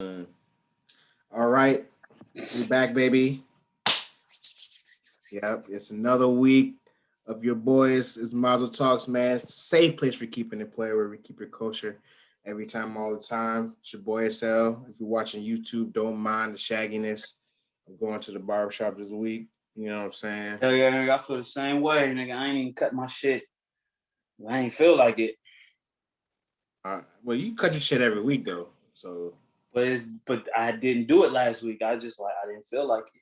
All right, we back, baby. Yep, it's another week of your boys. It's Mazel Talks, man. It's a safe place for keeping it player where we keep your culture every time, all the time. It's your boy SL. If you're watching YouTube, don't mind the shagginess. I'm going to the barbershop this week. You know what I'm saying? Hell yeah, nigga, I feel the same way, nigga. I ain't even cut my shit. I ain't feel like it. Well, you cut your shit every week though, so But I didn't do it last week. I didn't feel like it.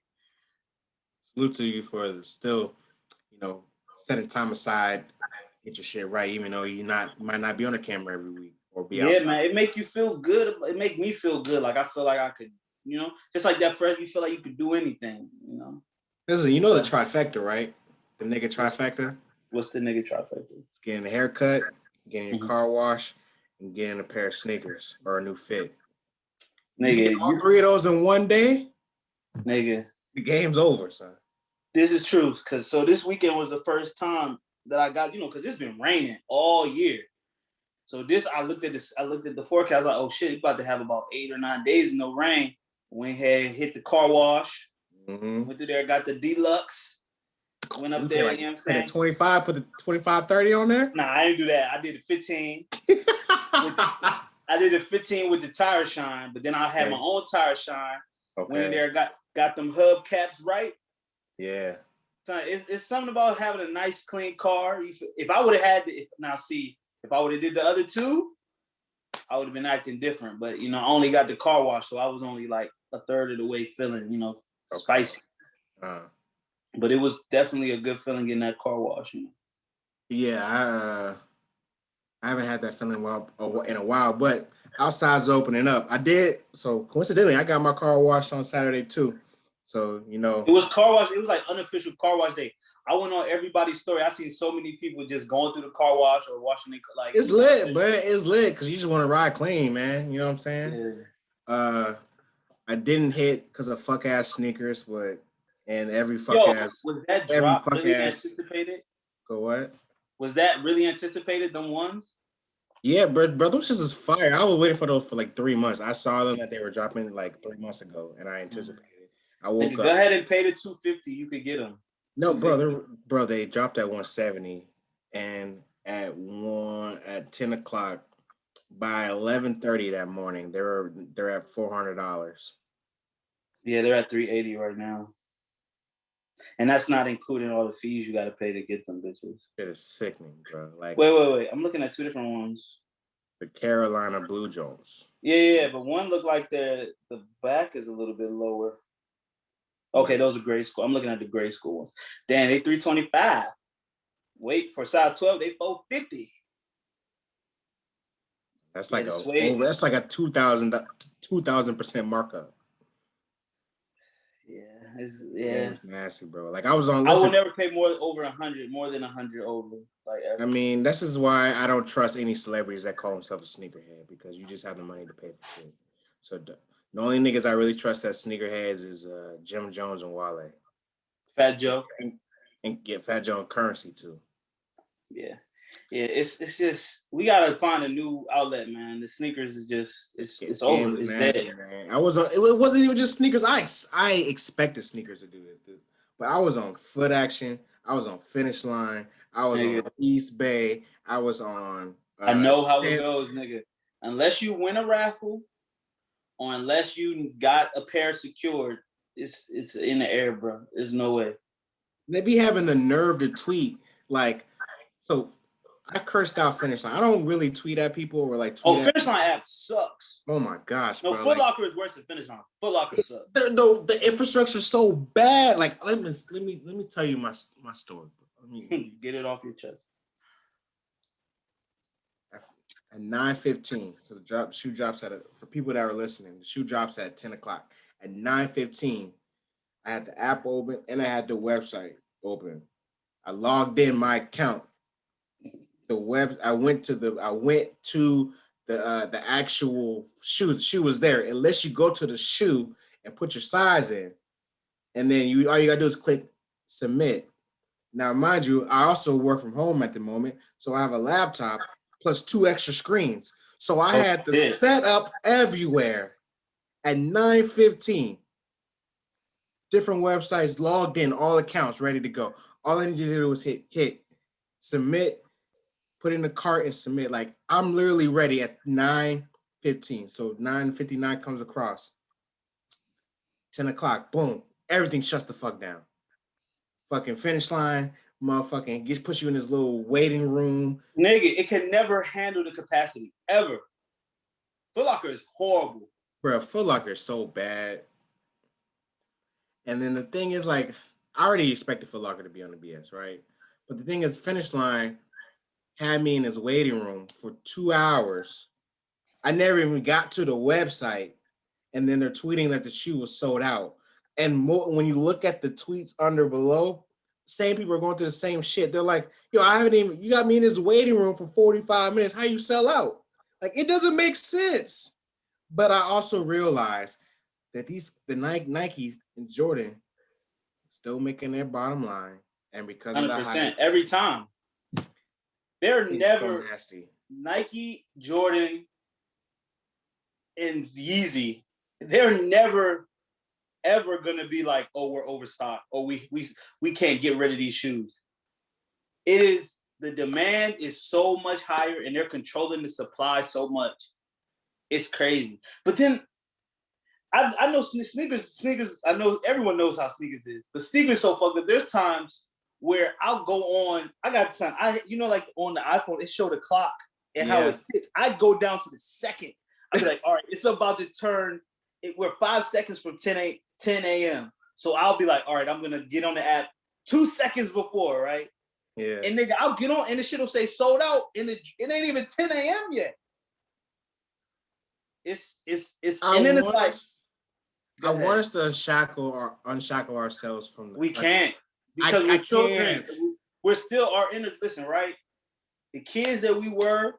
salute to you for still, you know, setting time aside, get your shit right, even though you might not be on the camera every week or be Yeah, outside. man. It make you feel good. It make me feel good. Like I feel like I could, just like that fresh, you feel like you could do anything. Listen, you know the trifecta, right? The nigga trifecta. What's the nigga trifecta? It's getting a haircut, getting your Mhm. car washed, and getting a pair of sneakers or a new fit. You Nigga, get all three of those in one day, nigga. the game's over, son. This is true. So this weekend was the first time that I got, because it's been raining all year. So I looked at this. I looked at the forecast. Like, oh shit, it's about to have about 8 or 9 days of no rain. Went ahead, hit the car wash. Mm-hmm. Went through there, got the deluxe. Went up there. Like, you know what I'm saying? 25, put the 25-30 on there. Nah, I didn't do that. I did the 15. I did the 15 with the tire shine, but then I had my own tire shine. Okay. Went in there, got them hub caps right. Yeah. So it's something about having a nice, clean car. If I would have had if I would have did the other two, I would have been acting different. But I only got the car wash, so I was only like a third of the way feeling, spicy. But it was definitely a good feeling getting that car wash. Yeah, I haven't had that feeling in a while, but outside's opening up. I did, so coincidentally, I got my car washed on Saturday too. So, it was car wash. It was like unofficial car wash day. I went on everybody's story. I seen so many people just going through the car wash or washing it. Like it's lit, but it's lit because you just want to ride clean, man. You know what I'm saying? Yeah. I didn't hit because of fuck ass sneakers, and every fuck ass was that drop really anticipated? Go what? Was that really anticipated? Them ones? Yeah, bro, those shits is fire. I was waiting for those for like 3 months. I saw them that they were dropping like 3 months ago, and I anticipated. I woke up. Go ahead and pay the $250. You could get them. No, bro, they dropped at 170, and at 10 o'clock by 11:30 that morning, they're at $400. Yeah, they're at $380 right now, and that's not including all the fees you got to pay to get them bitches. It is sickening, bro. Like, wait. I'm looking at two different ones. The Carolina Blue Jones. Yeah, but one looked like the back is a little bit lower. Okay, those are gray school. I'm looking at the gray school ones. Damn, they $325. Wait, for size 12, they $450. That's like that's like a 2,000% markup. Yeah, it's nasty, bro. Like I will never pay more than 100 over. Like ever. I mean, this is why I don't trust any celebrities that call themselves a sneakerhead, because you just have the money to pay for shit. So the only niggas I really trust as sneakerheads is Jim Jones and Wale. Fat Joe. And get Fat Joe and Currency too. Yeah. Yeah, it's just we gotta find a new outlet, man. The sneakers is just it's over. It's nasty, dead. Man. It wasn't even just sneakers. I expected sneakers to do it, dude. But I was on Foot Action. I was on Finish Line. I was on East Bay. I was on. I know how it goes, nigga. Unless you win a raffle, or unless you got a pair secured, it's in the air, bro. There's no way. They be having the nerve to tweet like, so. I cursed out Finish Line. I don't really tweet at people or like tweet at Finish Line app sucks. Oh my gosh, no, bro. Foot Locker is worse than Finish Line. Foot Locker sucks. The infrastructure is so bad. Like let me tell you my story. Let me get it off your chest. At 9:15, so the shoe drops for people that are listening. The shoe drops at 10 o'clock. At 9:15, I had the app open and I had the website open. I logged in my account. I went to the actual shoe. The shoe was there. Unless you go to the shoe and put your size in, and then all you gotta do is click submit. Now, mind you, I also work from home at the moment, so I have a laptop plus 2 extra screens. So I had the setup everywhere. At 9:15, different websites logged in, all accounts ready to go. All I need you to do was hit, submit, put in the cart and submit. Like I'm literally ready at 9:15. So 9:59 comes across. 10 o'clock, boom. Everything shuts the fuck down. Fucking finish line, motherfucking just push you in this little waiting room. Nigga, it can never handle the capacity ever. Foot Locker is horrible. Bro, Foot Locker is so bad. And then the thing is, like, I already expected Foot Locker to be on the BS, right? But the thing is, Finish Line had me in his waiting room for 2 hours. I never even got to the website, and then they're tweeting that the shoe was sold out. And when you look at the tweets under below, same people are going through the same shit. They're like, "Yo, I haven't even. You got me in this waiting room for 45 minutes. How you sell out? Like, it doesn't make sense." But I also realized that the Nike and Jordan still making their bottom line, and because of the 100% every time. They're never so nasty. Nike, Jordan, and Yeezy. They're never ever gonna be like, oh, we're overstocked, or we can't get rid of these shoes. It is the demand is so much higher, and they're controlling the supply so much. It's crazy. But then I know sneakers. I know everyone knows how sneakers is, but sneakers so fucked up. There's times where I'll go on. I got some. Like on the iPhone, it showed the clock and how it hit. I go down to the second. I'd be like, all right, it's about to turn. We're 5 seconds from 10 a.m. So I'll be like, all right, I'm gonna get on the app 2 seconds before, right? Yeah. And nigga, I'll get on, and the shit will say sold out, and it ain't even 10 a.m. yet. It's and then it's like. I want us to unshackle ourselves from. We can't because we're children. We're still listen, right? The kids that we were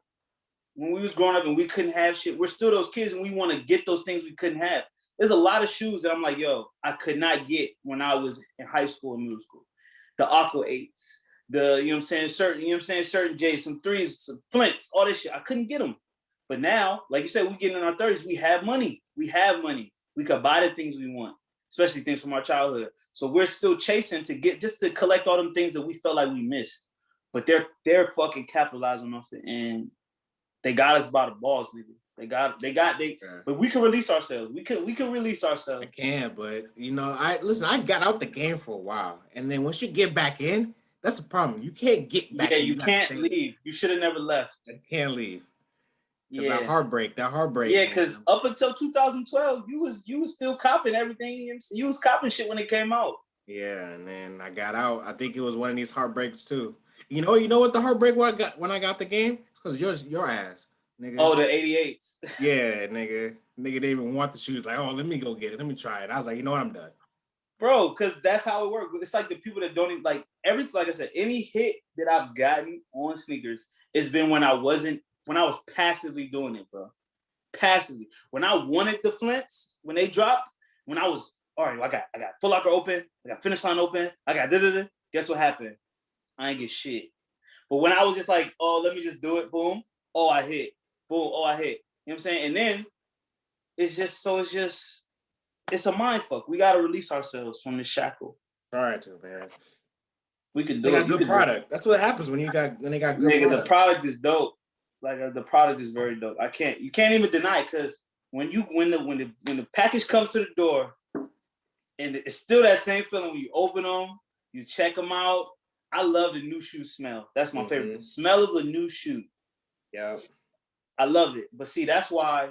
when we was growing up and we couldn't have shit. We're still those kids and we want to get those things we couldn't have. There's a lot of shoes that I'm like, yo, I could not get when I was in high school and middle school. The Aqua 8s, certain J's, some 3s, some Flints, all this shit. I couldn't get them. But now, like you said, we getting in our 30s. We have money. We could buy the things we want, especially things from our childhood. So we're still chasing to collect all them things that we felt like we missed. But they're fucking capitalizing off it, and they got us by the balls, nigga. But we can release ourselves. We can release ourselves. I can, but I got out the game for a while, and then once you get back in, that's the problem. You can't get back. Yeah, you can't leave. You should have never left. I can't leave. Yeah, that heartbreak. Yeah, because up until 2012, you was still copping everything. You was copping shit when it came out. Yeah, and then I got out. I think it was one of these heartbreaks too. You know what the heartbreak when I got the game? Because your ass, nigga. Oh, the 88s. Yeah, nigga. Nigga didn't even want the shoes. Like, oh, let me go get it. Let me try it. I was like, you know what? I'm done. Bro, because that's how it works. It's like the people that don't even like like I said, any hit that I've gotten on sneakers, it's been when I was passively doing it, bro. Passively. When I wanted the Flints, when they dropped, when I was, all right, I got Foot Locker open, I got Finish Line open, I got da-da-da. Guess what happened? I ain't get shit. But when I was just like, oh, let me just do it, boom, oh, I hit. Boom, oh, I hit. You know what I'm saying? And then it's a mind fuck. We gotta release ourselves from this shackle. All right, too, man. We can do it. They got good product. That's what happens when they got good product. The product is dope. Like the product is very dope. You can't even deny it, because when the package comes to the door, and it's still that same feeling when you open them, you check them out. I love the new shoe smell. That's my favorite. The smell of a new shoe. Yeah. I love it. But see, that's why.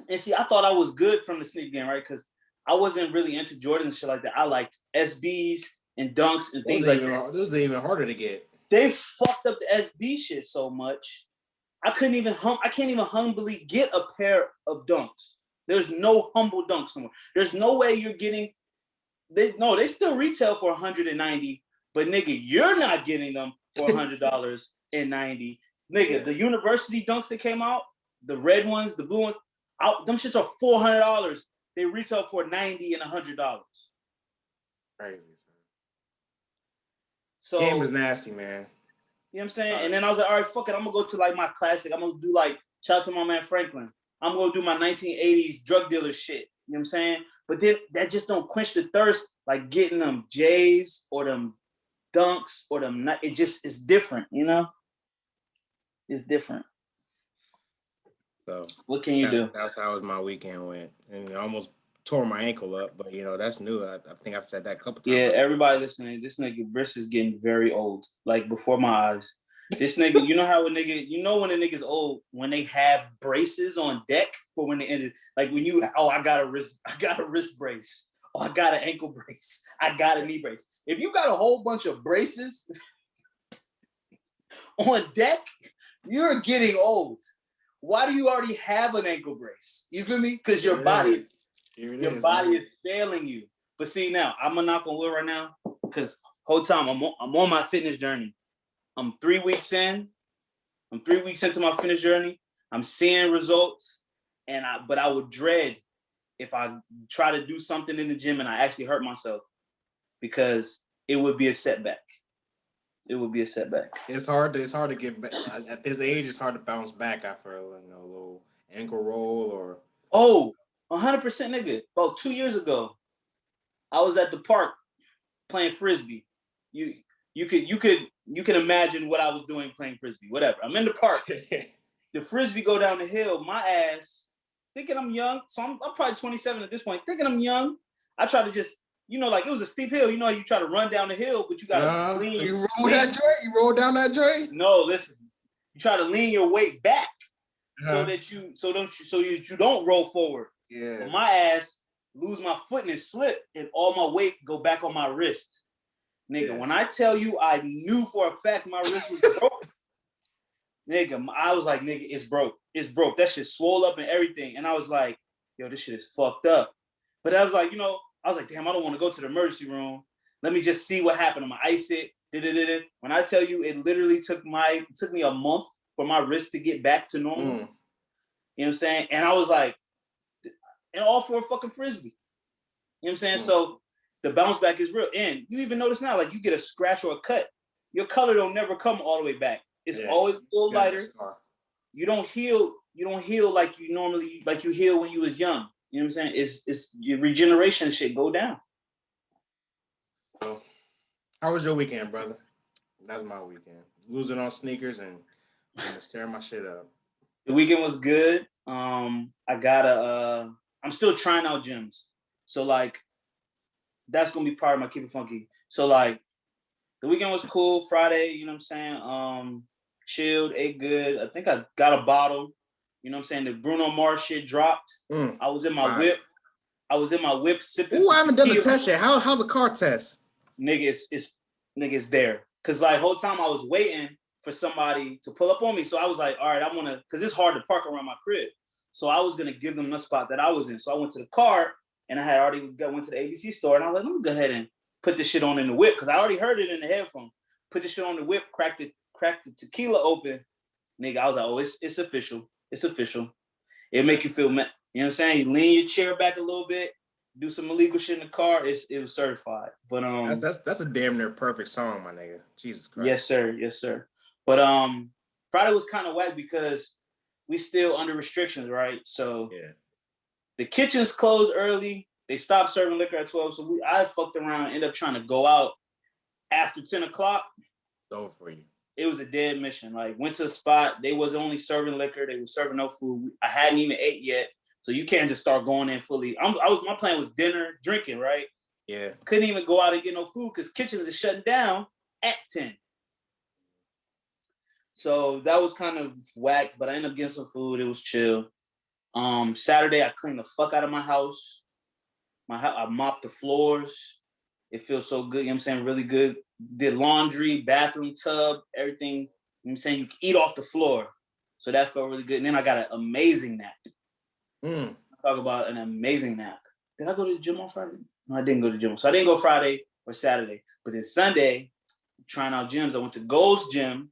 And see, I thought I was good from the sneaker game, right? Because I wasn't really into Jordan and shit like that. I liked SBs and Dunks and things like that. Those are even harder to get. They fucked up the SB shit so much. I can't even humbly get a pair of Dunks. There's no humble Dunks no more. There's no way you're getting. They still retail for $190, but nigga, you're not getting them for $100 and $90. Nigga, yeah. The university Dunks that came out, the red ones, the blue ones, them shits are $400. They retail for $90 and $100. Crazy. So game was nasty, man. You know what I'm saying? And then I was like, all right, fuck it. I'm gonna go to like my classic. I'm gonna do like shout out to my man Franklin. I'm gonna do my 1980s drug dealer shit. You know what I'm saying? But then that just don't quench the thirst like getting them J's or them Dunks or them. It's different, you know. It's different. So what can you do? That's how my weekend went, and I almost tore my ankle up. But that's new. I think I've said that a couple times. Yeah, everybody listening, this nigga Briss is getting very old, like before my eyes. This nigga, you know how when a nigga's old, when they have braces on deck for when they ended, like when you, I got a wrist brace, I got an ankle brace, I got a knee brace. If you got a whole bunch of braces on deck, you're getting old. Why do you already have an ankle brace? You feel me? Because your body is failing you. But see, now I'm gonna knock on wood right now, because whole time I'm on my fitness journey. I'm 3 weeks in. I'm 3 weeks into my fitness journey. I'm seeing results, but I would dread if I try to do something in the gym and I actually hurt myself, because it would be a setback. It would be a setback. It's hard to get back at this age. It's hard to bounce back after a little ankle roll or. 100%, nigga. About 2 years ago, I was at the park playing frisbee. You can imagine what I was doing playing frisbee. Whatever. I'm in the park. The frisbee go down the hill. My ass, thinking I'm young. So I'm probably 27 at this point. Thinking I'm young. I try to just, like it was a steep hill. You know how you try to run down the hill, but you gotta lean. You roll that joint? You roll down that joint? No, listen. You try to lean your weight back so that you don't roll forward. Yeah. But my ass lose my foot and slip, and all my weight go back on my wrist. Nigga, when I tell you I knew for a fact my wrist was broke, nigga, I was like, nigga, it's broke. It's broke. That shit swole up and everything. And I was like, yo, this shit is fucked up. But I was like, damn, I don't want to go to the emergency room. Let me just see what happened. I'm gonna ice it. When I tell you, it literally took me a month for my wrist to get back to normal. You know what I'm saying? And I was like, and all for a fucking frisbee. You know what I'm saying? So the bounce back is real. And you even notice now, like you get a scratch or a cut, your color don't never come all the way back. It's always a little lighter. You don't heal like you normally, like you heal when you was young. You know what I'm saying? It's your regeneration shit go down. So how was your weekend, brother? That was my weekend. Losing on sneakers and just tearing my shit up. The weekend was good. I'm still trying out gyms. So like that's gonna be part of my Keep It Funky. So like the weekend was cool. Friday, you know what I'm saying? Chilled, ate good. I think I got a bottle. You know what I'm saying? The Bruno Mars shit dropped. I was in my whip. Sipping. I haven't done the test yet. How's the car test? Nigga, it's there. Cause like whole time I was waiting for somebody to pull up on me. So I was like, all right, I wanna, cause it's hard to park around my crib. So I was gonna give them the spot that I was in. So I went to the car and I had already went to the ABC store and I was like, let me go ahead and put this shit on in the whip. Cause I already heard it in the headphone. Put this shit on the whip, cracked the tequila open. Nigga, I was like, oh, it's official. It's official. It'll make you feel, you know what I'm saying? You lean your chair back a little bit, do some illegal shit in the car. It was certified. But that's a damn near perfect song, my nigga. Jesus Christ. Yes, sir. But Friday was kind of whack because we still under restrictions, right? So the kitchen's closed early. They stopped serving liquor at 12. So I fucked around, ended up trying to go out after 10 o'clock. It's over for you. It was a dead mission. Like went to a spot, they was only serving liquor, they were serving no food. I hadn't even ate yet, so you can't just start going in fully. My plan was dinner, drinking, right? Yeah. Couldn't even go out and get no food because kitchens are shutting down at 10. So that was kind of whack, but I ended up getting some food. It was chill. Saturday I cleaned the fuck out of my house. I mopped the floors. It feels so good, you know what I'm saying? Really good. Did laundry, bathroom tub, everything. You know what I'm saying? You can eat off the floor. So that felt really good. And then I got an amazing nap. Talk about an amazing nap. Did I go to the gym on Friday? No, I didn't go to the gym. So I didn't go Friday or Saturday. But then Sunday, trying out gyms, I went to Gold's Gym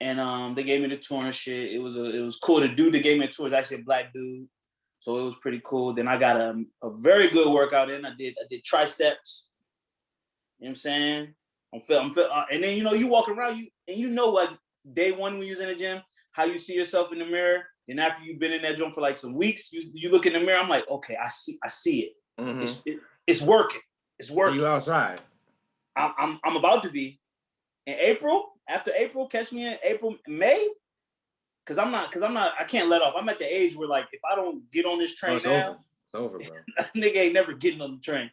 and they gave me the tour and shit. It was cool. The dude that gave me a tour is actually a black dude. So it was pretty cool. Then I got a very good workout in. I did triceps. You know what I'm saying? And then, you walk around, you know what, day one when you was in the gym, how you see yourself in the mirror, And after you've been in that joint for like some weeks, you look in the mirror. I'm like, okay, I see it. Mm-hmm. It's working. It's working. You outside? I'm about to be in April. After April, catch me in April, May. Cause I'm not. I can't let off. I'm at the age where like if I don't get on this train it's now, over. It's over, bro. nigga ain't never getting on the train.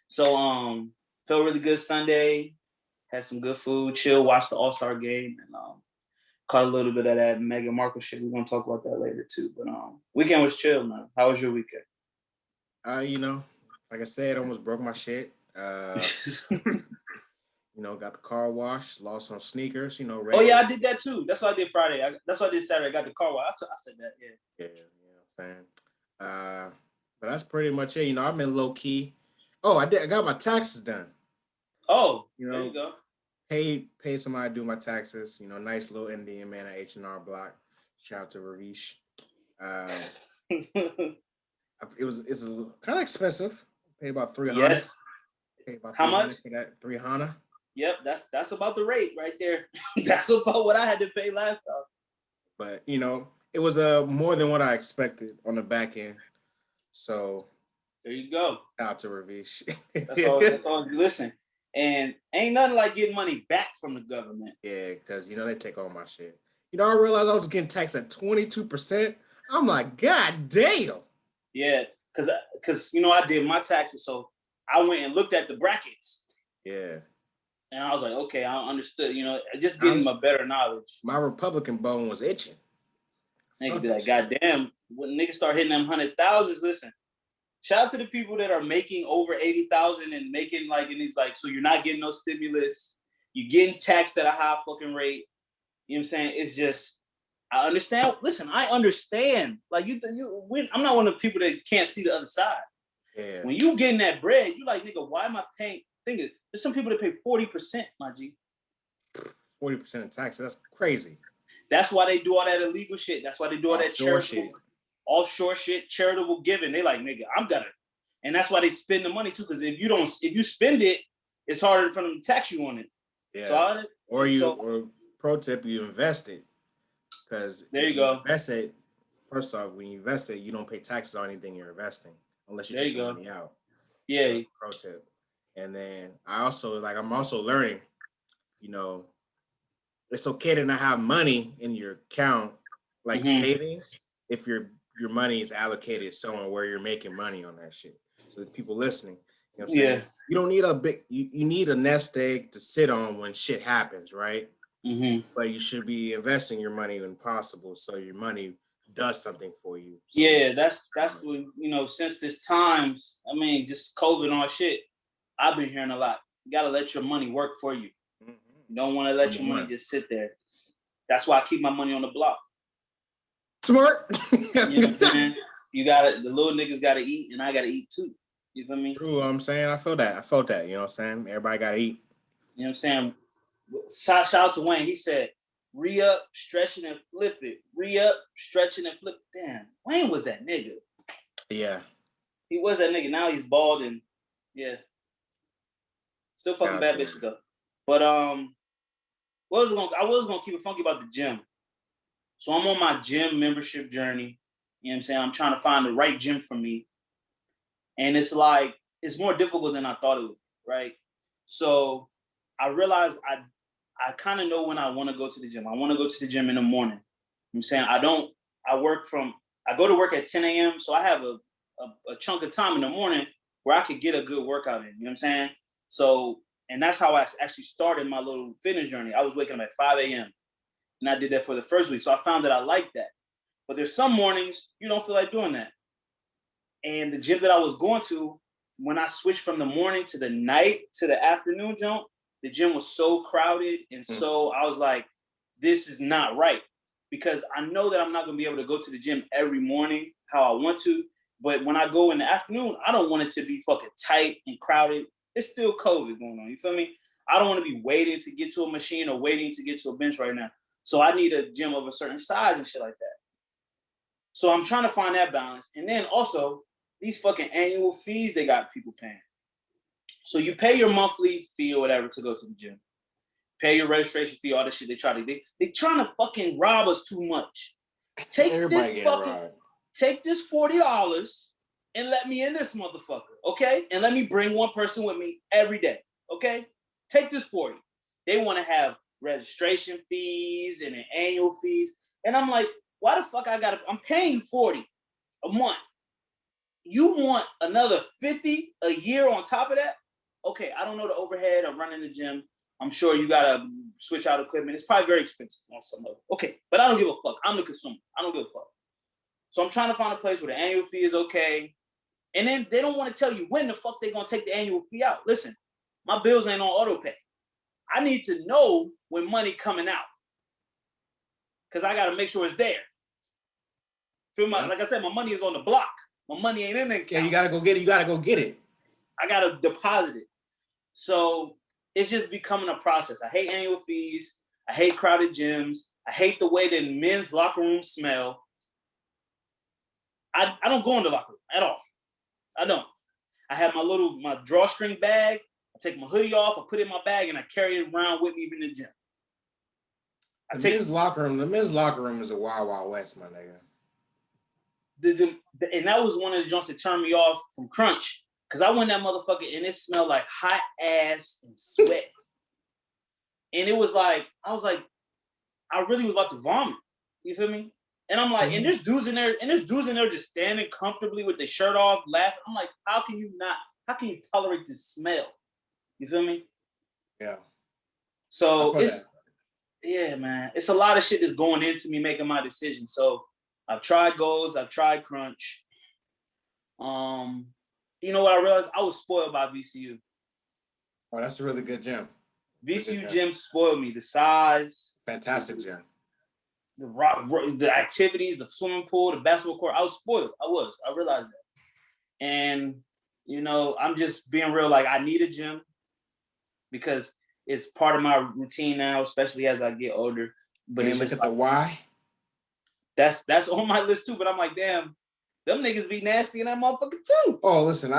So felt really good Sunday. Had some good food. Chill. Watched the All-Star game and caught a little bit of that Meghan Markle shit. We're gonna talk about that later too. But weekend was chill, man. How was your weekend? You know, like I said, almost broke my shit. You know, got the car washed, lost some sneakers. You know, Oh yeah, regular. I did that too. That's what I did Friday. That's what I did Saturday. I got the car wash. I said that. Yeah. Yeah, you know what I'm saying. But that's pretty much it. You know, I've been low key. Oh, I did. I got my taxes done. Oh, You there know, you go. paid somebody to do my taxes. You know, nice little Indian man at H&R Block. Shout out to Ravish. It's kind of expensive. Pay about 300. Yes. Pay about How 300 much? for that 300. Yep, that's about the rate right there. That's about what I had to pay last time. But you know, it was more than what I expected on the back end. So there you go. Shout out to Ravish. That's all. Listen, and ain't nothing like getting money back from the government. Yeah, because you know they take all my shit. You know, I realized I was getting taxed at 22%. I'm like, God damn. Yeah, because you know I did my taxes, so I went and looked at the brackets. Yeah. And I was like, okay, I understood. You know, just getting a better knowledge. My Republican bone was itching. Nigga be like, God damn, when niggas start hitting them 100,000s, listen. Shout out to the people that are making over 80,000 and making like, and he's like, so you're not getting no stimulus. You're getting taxed at a high fucking rate. You know what I'm saying? It's just, I understand. Listen, I understand. Like I'm not one of the people that can't see the other side. Yeah. When you getting that bread, you like, nigga, why am I paying? There's some people that pay 40%, my G. 40% in taxes. That's crazy. That's why they do all that illegal shit. That's why they do all that offshore shit, charitable giving. They like, nigga, I'm gonna. And that's why they spend the money too. Because if you spend it, it's harder for them to tax you on it. Yeah. Or pro tip, you invest it. Because there you go. Invest it. First off, when you invest it, you don't pay taxes on anything you're investing unless you take the money out. Yeah. That's pro tip. And then I'm also learning, you know, it's okay to not have money in your account, like savings, if your money is allocated somewhere where you're making money on that shit. So there's people listening. You know what I'm saying? You don't need you need a nest egg to sit on when shit happens, right? Mm-hmm. But you should be investing your money when possible so your money does something for you. So that's what, you know, since this times, I mean, just COVID and all shit, I've been hearing a lot. You got to let your money work for you. Mm-hmm. You don't want to let your money just sit there. That's why I keep my money on the block. Smart. You know what I'm saying? The little niggas got to eat, and I got to eat too. You feel me? True, I'm saying. I felt that. You know what I'm saying? Everybody got to eat. You know what I'm saying? Shout out to Wayne. He said, re-up, stretching and flip it. Re-up, stretching and flip. Damn, Wayne was that nigga. Yeah. He was that nigga. Now he's bald and, yeah. Still fucking bad bitches though. But I was gonna keep it funky about the gym. So I'm on my gym membership journey. You know what I'm saying? I'm trying to find the right gym for me. And it's like, it's more difficult than I thought it would, right? So I realized I kind of know when I want to go to the gym. I want to go to the gym in the morning. You know what I'm saying? I go to work at 10 a.m. So I have a chunk of time in the morning where I could get a good workout in. You know what I'm saying? So, and that's how I actually started my little fitness journey. I was waking up at 5 a.m. and I did that for the first week. So I found that I liked that. But there's some mornings you don't feel like doing that. And the gym that I was going to, when I switched from the morning to the night to the afternoon jump, the gym was so crowded. And so I was like, this is not right. Because I know that I'm not going to be able to go to the gym every morning how I want to. But when I go in the afternoon, I don't want it to be fucking tight and crowded. It's still COVID going on. You feel me? I don't want to be waiting to get to a machine or waiting to get to a bench right now. So I need a gym of a certain size and shit like that. So I'm trying to find that balance. And then also, these fucking annual fees they got people paying. So you pay your monthly fee or whatever to go to the gym. Pay your registration fee, all this shit. They trying to fucking rob us too much. Take Everybody this get a fucking, ride. take this $40 and let me in this motherfucker, okay? And let me bring one person with me every day, okay? Take this 40. They want to have registration fees and annual fees. And I'm like, why the fuck I'm paying you 40 a month. You want another 50 a year on top of that? Okay, I don't know the overhead of running the gym. I'm sure you gotta switch out equipment. It's probably very expensive on some level. Okay, but I don't give a fuck. I'm the consumer. I don't give a fuck. So I'm trying to find a place where the annual fee is okay. And then they don't want to tell you when the fuck they're gonna take the annual fee out. Listen, my bills ain't on auto pay. I need to know when money coming out. Cause I gotta make sure it's there. Feel my, like I said, my money is on the block. My money ain't in the account. Yeah, you gotta go get it. You gotta go get it. I gotta deposit it. So it's just becoming a process. I hate annual fees. I hate crowded gyms. I hate the way that men's locker rooms smell. I don't go in the locker room at all. I don't. I have my drawstring bag. I take my hoodie off. I put it in my bag and I carry it around with me in the gym. The men's locker room is a wild, wild west, my nigga. And that was one of the joints that turned me off from Crunch. Cause I went that motherfucker and it smelled like hot ass and sweat. And it was like, I was like, I really was about to vomit. You feel me? And I'm like, and there's dudes in there just standing comfortably with their shirt off, laughing. I'm like, how can you tolerate this smell? You feel me? Yeah. So yeah, man. It's a lot of shit that's going into me making my decision. So I've tried Goals, I've tried Crunch. You know what I realized? I was spoiled by VCU. Oh, that's a really good gym. VCU gym spoiled me. The size. Fantastic gym. The activities, the swimming pool, the basketball court. I was spoiled. I realized that. And, you know, I'm just being real. Like, I need a gym because it's part of my routine now, especially as I get older. But it's look just at the why. That's on my list too. But I'm like, damn, them niggas be nasty in that motherfucker too. Oh, listen,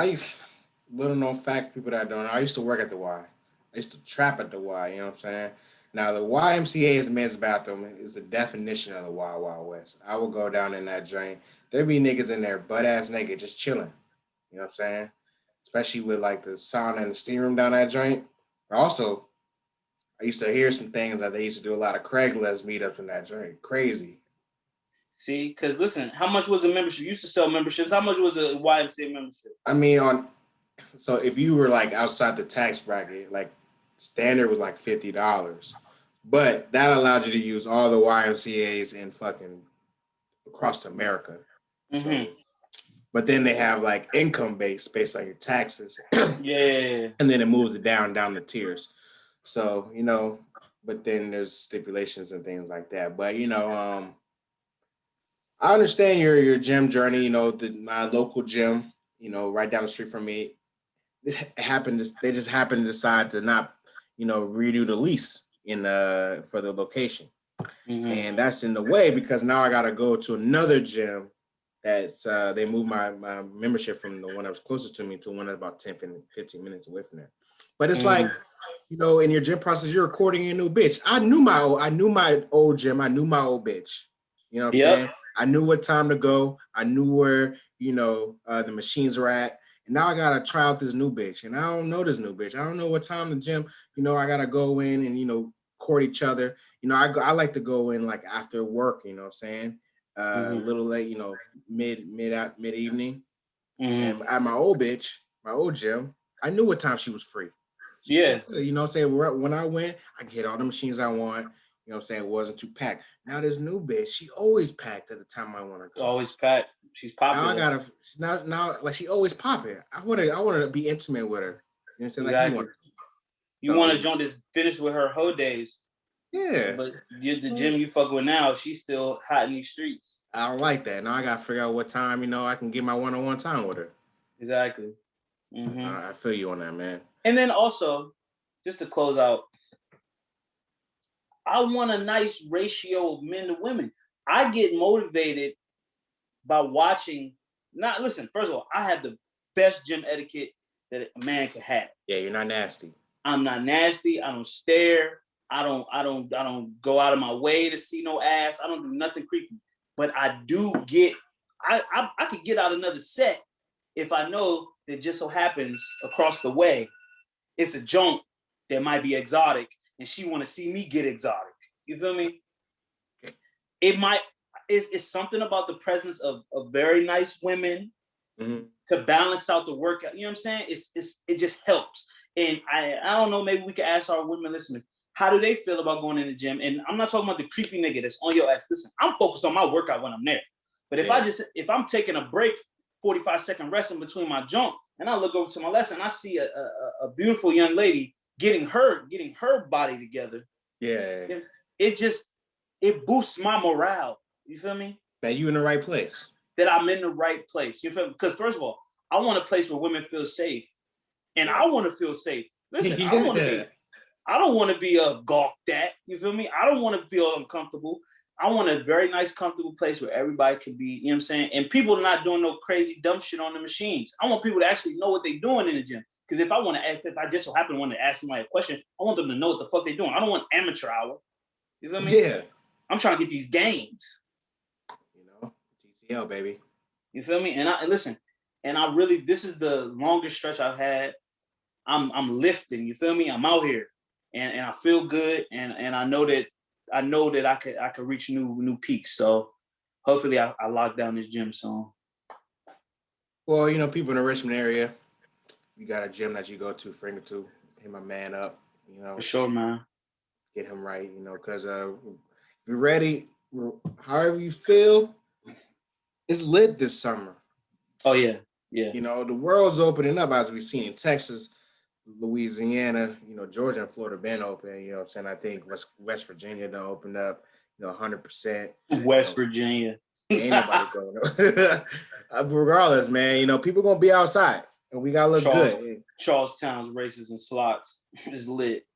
little known fact, people that don't know, I used to work at the Y. I used to trap at the Y, you know what I'm saying? Now, the YMCA is men's bathroom is the definition of the Wild Wild West. I would go down in that drain. There'd be niggas in there butt-ass naked, just chilling. You know what I'm saying? Especially with, like, the sauna and the steam room down that joint. Also, I used to hear some things that they used to do a lot of Craigslist meetups in that joint. Crazy. See, because listen, how much was a membership? You used to sell memberships. How much was a YMCA membership? I mean, so if you were, like, outside the tax bracket, like, standard was, like, $50. But that allowed you to use all the YMCAs in fucking across America. Mm-hmm. So, but then they have like income based based on your taxes. Yeah. And then it moves it down the tiers. So, you know, but then there's stipulations and things like that. But you know, I understand your gym journey, you know, my local gym, you know, right down the street from me. They just happened to decide to not, you know, renew the lease for the location. Mm-hmm. And that's in the way because now I gotta go to another gym that's they moved my membership from the one that was closest to me to one that's about 15 minutes away from there. But it's like, you know, in your gym process, you're recording a new bitch. I knew my old gym, I knew my old bitch. You know what I'm saying? I knew what time to go, I knew where, you know, the machines are at. And now I gotta try out this new bitch. And I don't know this new bitch. I don't know what time the gym, you know, I gotta go in and, you know, court each other. You know, I like to go in like after work, you know what I'm saying? A little late, you know, mid evening. And at my old gym, I knew what time she was free. You know what I'm saying? When I went, I could hit all the machines I want. You know what I'm saying? It wasn't too packed. Now this new bitch, she always packed at the time I want to go. Always packed. She's popular. Now I gotta now like she always popping. I want to be intimate with her. You know what I'm saying? Exactly. Like you want to join this finish with her whole days. Yeah. But the gym you fuck with now, she's still hot in these streets. I don't like that. Now I gotta figure out what time, you know, I can get my one-on-one time with her. Exactly. Mm-hmm. I feel you on that, man. And then also, just to close out, I want a nice ratio of men to women. I get motivated by watching. Listen, first of all, I have the best gym etiquette that a man could have. Yeah, you're not nasty. I'm not nasty. I don't stare. I don't go out of my way to see no ass. I don't do nothing creepy. but I do get, I could get out another set if I know that just so happens across the way, it's a joint that might be exotic and she want to see me get exotic. You feel me? It might, it's something about the presence of very nice women to balance out the workout. You know what I'm saying? It just helps. And I don't know, maybe we could ask our women listening, how do they feel about going in the gym? And I'm not talking about the creepy nigga that's on your ass. Listen, I'm focused on my workout when I'm there. But if I'm taking a break, 45-second rest in between my jump, and I look over to my left and I see a beautiful young lady getting her body together. Yeah. It boosts my morale. You feel me? That you in the right place. That I'm in the right place. You feel me? Because first of all, I want a place where women feel safe. And I want to feel safe. Listen, I don't want to be a gawked at. You feel me? I don't want to feel uncomfortable. I want a very nice, comfortable place where everybody can be, you know what I'm saying? And people are not doing no crazy, dumb shit on the machines. I want people to actually know what they're doing in the gym. Because if I just so happen to want to ask somebody a question, I want them to know what the fuck they're doing. I don't want amateur hour. You feel me? Yeah. I'm trying to get these gains. You know, GTL, baby. You feel me? And listen, and I really, this is the longest stretch I've had. I'm lifting, you feel me? I'm out here and I feel good and I know that I could reach new peaks. So hopefully I lock down this gym soon. Well, you know, people in the Richmond area, you got a gym that you go to, friend or two, hit my man up, you know. For sure, man. Get him right, you know, because if you're ready, however you feel, it's lit this summer. Oh, yeah. Yeah. You know, the world's opening up as we've seen in Texas, Louisiana, you know, Georgia and Florida been open, you know what I'm saying? I think West Virginia done opened up, you know, 100%. West Virginia. Ain't nobody going regardless, man, you know, people gonna be outside and we gotta look good. Charlestown's races and slots is lit.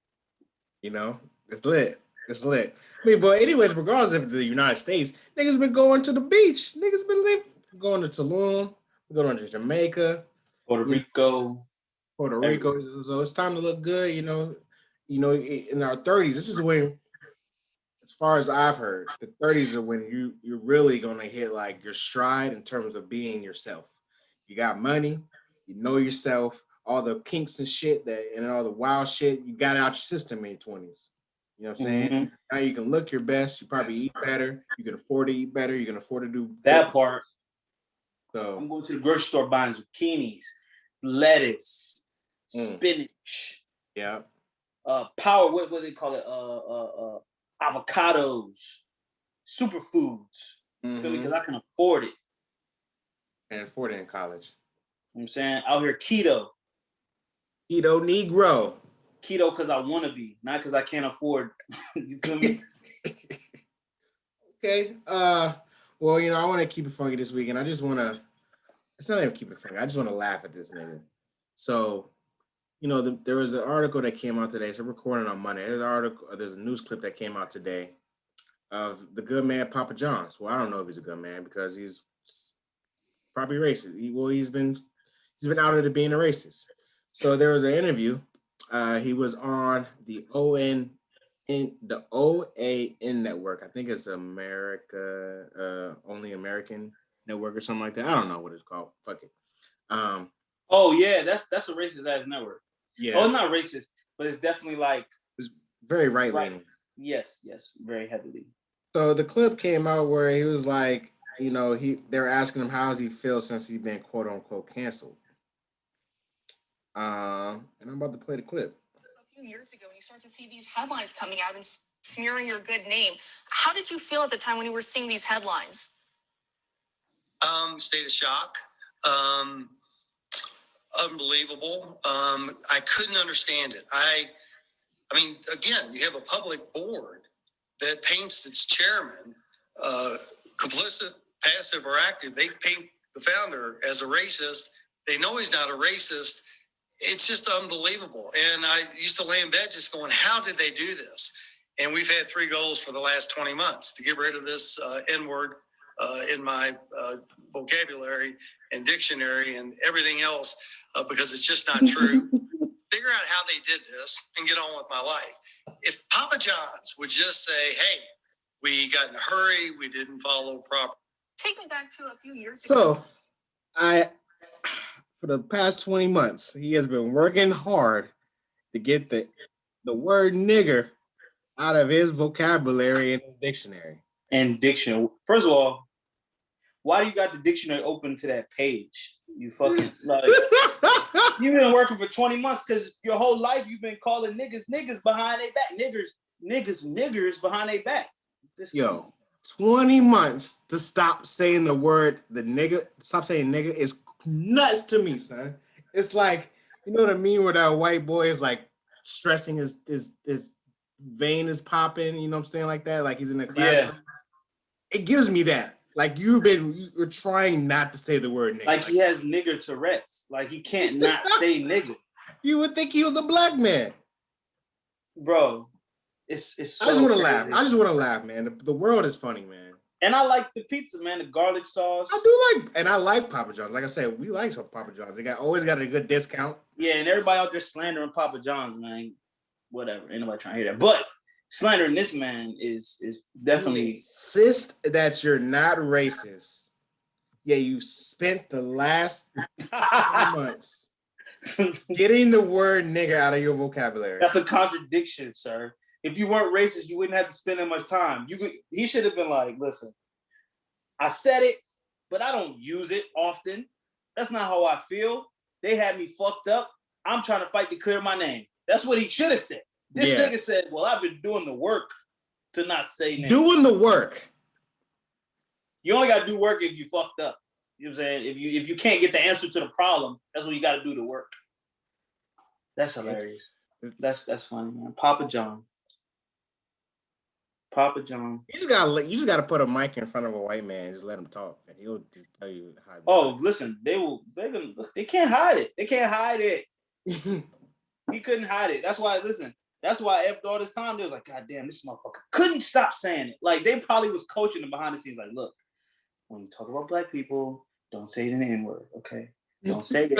You know, it's lit. It's lit. I mean, but anyways, regardless of the United States, niggas been going to the beach. Niggas been going to Tulum, going to Jamaica, Puerto Rico. So it's time to look good, you know, in our 30s. This is when, as far as I've heard, the 30s are when you're really gonna hit like your stride in terms of being yourself. You got money, you know yourself, all the kinks and shit and all the wild shit, you got it out your system in your 20s. You know what I'm saying? Mm-hmm. Now you can look your best, you probably eat better, you can afford to eat better, you can afford to do that part. So I'm going to the grocery store buying zucchinis, lettuce, spinach. Yeah. Power, what do they call it? Avocados, superfoods. Mm-hmm. Because I can afford it. And afford it in college. You know what I'm saying? Out here, keto. Keto Negro. Keto because I want to be, not because I can't afford. You feel me? Okay. Well, you know, I want to keep it funky this week, and I just want to. It's not even keep it funky. I just want to laugh at this nigga. So, you know, there was an article that came out today. So we're recording on Monday. There's a news clip that came out today of the good man Papa John's. Well, I don't know if he's a good man because he's probably racist. He's been outed as being a racist. So there was an interview. He was on the OAN network. I think it's America, Only American Network or something like that. I don't know what it's called. Fuck it. Oh yeah, that's a racist ass network. Yeah. Oh, it's not racist, but it's definitely like it's very right leaning. Yes, very heavily. So the clip came out where he was like, you know, they were asking him how does he feel since he's been quote unquote canceled. And I'm about to play the clip. A few years ago, when you start to see these headlines coming out and smearing your good name, how did you feel at the time when you were seeing these headlines? State of shock. Unbelievable. I couldn't understand it. I mean, again, you have a public board that paints its chairman complicit, passive, or active. They paint the founder as a racist. They know he's not a racist. It's just unbelievable. And I used to lay in bed just going, how did they do this? And we've had 3 goals for the last 20 months to get rid of this N-word in my vocabulary and dictionary and everything else because it's just not true. Figure out how they did this and get on with my life. If Papa John's would just say, hey, We got in a hurry. We didn't follow proper. Take me back to a few years ago. So for the past 20 months, he has been working hard to get the word nigger out of his vocabulary and his dictionary. And dictionary. First of all, why do you got the dictionary open to that page? You fucking like you've been working for 20 months because your whole life you've been calling niggas behind their back. Niggers behind their back. Yo, 20 months to stop saying the word the nigga, stop saying nigga is nuts to me, son. It's like, you know what I mean, where that white boy is like stressing his vein is popping, you know what I'm saying, like that, like he's in the classroom. Yeah. It gives me that. Like you're trying not to say the word nigga. Like he has nigger Tourette's. Like he can't not say nigga. You would think he was a black man. Bro, it's so I just want to crazy. laugh. I just want to laugh, man. The world is funny, man. And I like the pizza, man, the garlic sauce. I like Papa John's. Like I said, we like Papa John's. They always got a good discount. Yeah, and everybody out there slandering Papa John's, man. Whatever. Ain't nobody trying to hear that. But slandering this man is definitely. You insist that you're not racist. Yeah, you spent the last 2 months getting the word nigger out of your vocabulary. That's a contradiction, sir. If you weren't racist, you wouldn't have to spend that much time. He should have been like, listen, I said it, but I don't use it often. That's not how I feel. They had me fucked up. I'm trying to fight to clear my name. That's what he should have said. This nigga said, well, I've been doing the work to not say name. Doing the work. You only got to do work if you fucked up. You know what I'm saying? If you can't get the answer to the problem, that's when you got to do the work. That's hilarious. That's funny, man. Papa John. You just gotta put a mic in front of a white man and just let him talk, and he'll just tell you how. Oh, listen, they can't hide it. They can't hide it. He couldn't hide it. That's why. Listen, that's why after all this time, they was like, God damn, this motherfucker couldn't stop saying it. Like they probably was coaching him behind the scenes. Like, look, when you talk about black people, don't say it in the N-word, okay? Don't say it.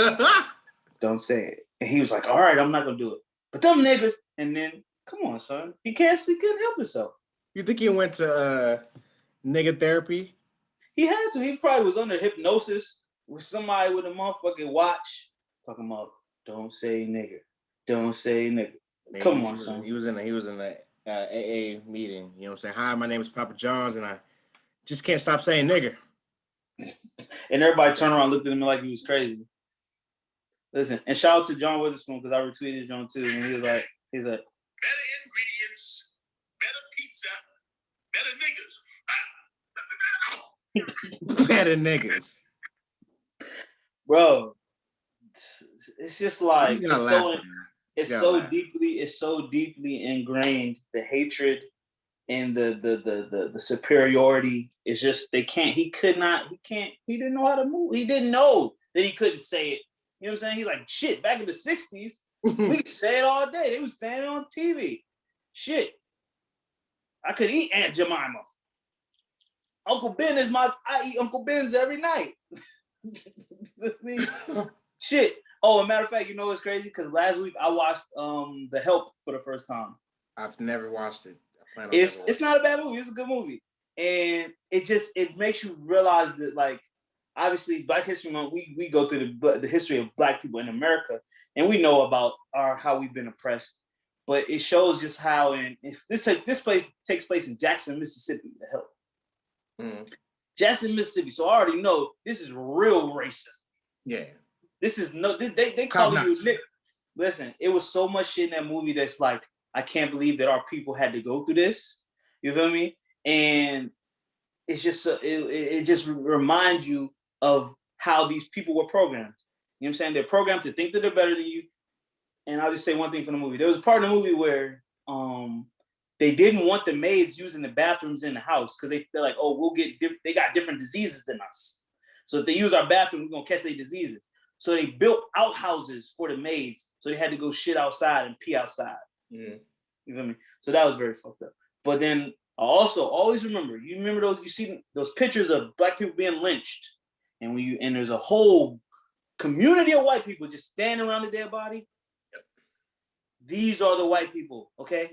Don't say it. And he was like, all right, I'm not gonna do it. But them niggas, and then come on, son, he couldn't help himself. You think he went to nigga therapy? He had to. He probably was under hypnosis with somebody with a motherfucking watch talking about don't say nigger. Don't say nigger. Man, come on, son. He was in the AA meeting. You know what I'm saying? Hi, my name is Papa John's, and I just can't stop saying nigger. And everybody turned around and looked at him like he was crazy. Listen, and shout out to John Witherspoon because I retweeted John too, and he's like, better ingredients, better pizza, better niggas. Better niggas. Bro, it's just like it's so deeply ingrained, the hatred and the superiority. It's just he didn't know how to move. He didn't know that he couldn't say it. You know what I'm saying? He's like, shit, back in the 60s, we could say it all day. They was saying it on TV. Shit. I could eat Aunt Jemima. Uncle Ben I eat Uncle Ben's every night. Shit. Oh, a matter of fact, you know what's crazy? Because last week I watched The Help for the first time. I've never watched it. It's not a bad movie. It's a good movie. And it makes you realize that, like, obviously Black History Month, we go through the history of Black people in America, and we know about how we've been oppressed. But it shows just how, this place takes place in Jackson, Mississippi, The Help. Mm-hmm. Jackson, Mississippi. So I already know this is real racism. Yeah. This is they call you nigga. Listen, it was so much shit in that movie that's like, I can't believe that our people had to go through this. You feel me? And it's just it just reminds you of how these people were programmed. You know what I'm saying? They're programmed to think that they're better than you. And I'll just say one thing from the movie. There was a part of the movie where they didn't want the maids using the bathrooms in the house because they're like, oh, they got different diseases than us. So if they use our bathroom, we're gonna catch their diseases. So they built outhouses for the maids, so they had to go shit outside and pee outside. Mm. You feel me? So that was very fucked up. But then I also always remember, you see those pictures of Black people being lynched, and there's a whole community of white people just standing around the dead body. These are the white people, okay?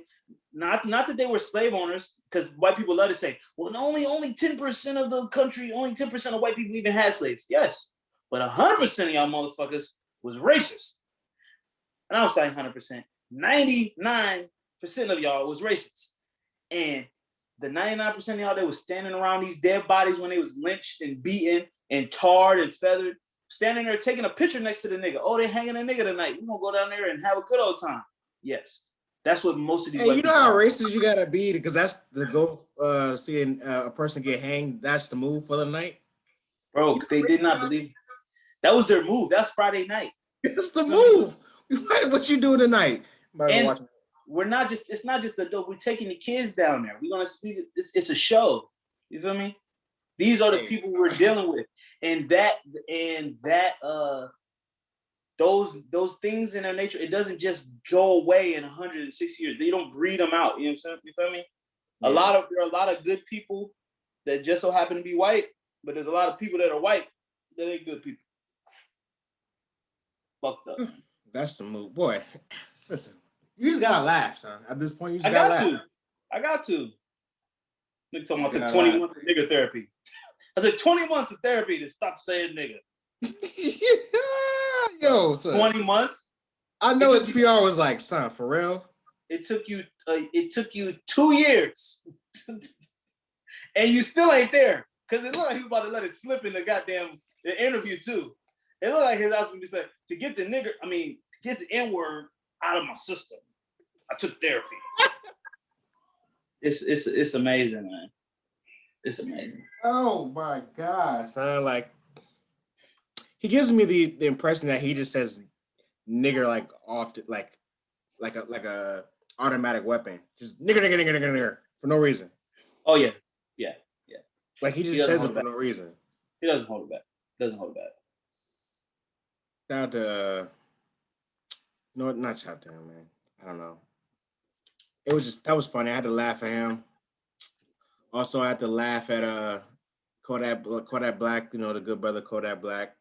Not that they were slave owners, because white people love to say, well, only 10% of the country, only 10% of white people even had slaves. Yes, but 100% of y'all motherfuckers was racist. And I was saying 100%. 99% of y'all was racist. And the 99% of y'all that was standing around these dead bodies when they was lynched and beaten and tarred and feathered, standing there taking a picture next to the nigga. Oh, they hanging a nigga tonight. We're gonna go down there and have a good old time. Yes. That's what most of these Hey, white you know people how are. racist you gotta be because that's the go seeing a person get hanged. That's the move for the night. Bro, they did not believe. That was their move. That's Friday night. It's the move. What you doing tonight? And we're not just, it's not just the dope. We're taking the kids down there. We're gonna speak. It's a show. You feel me? These are the people we're dealing with. And those things in their nature, it doesn't just go away in 160 years. They don't breed them out. You know what I'm saying? You feel me? Yeah. There are a lot of good people that just so happen to be white, but there's a lot of people that are white that ain't good people. Fucked up. That's the move, boy. Listen, you just gotta laugh, son. At this point, you just gotta laugh. I got to. Nigga talking about I took 20 months of nigga therapy. I took 20 months of therapy to stop saying nigga. Yo, son. 20 months. I know his PR was like, son, for real. It took you 2 years, and you still ain't there because it looked like he was about to let it slip in the interview too. It looked like his ass would be saying, to get the N-word out of my system, I took therapy. It's amazing, man. It's amazing. Oh my God, son! Like, he gives me the impression that he just says nigger like often, like a automatic weapon, just nigger for no reason. Oh yeah. Like he just says it for no reason. He doesn't hold it back. Shout out to no, not shout out to him, man. I don't know. It was that was funny. I had to laugh at him. Also, I had to laugh at Kodak Black, the good brother Kodak Black,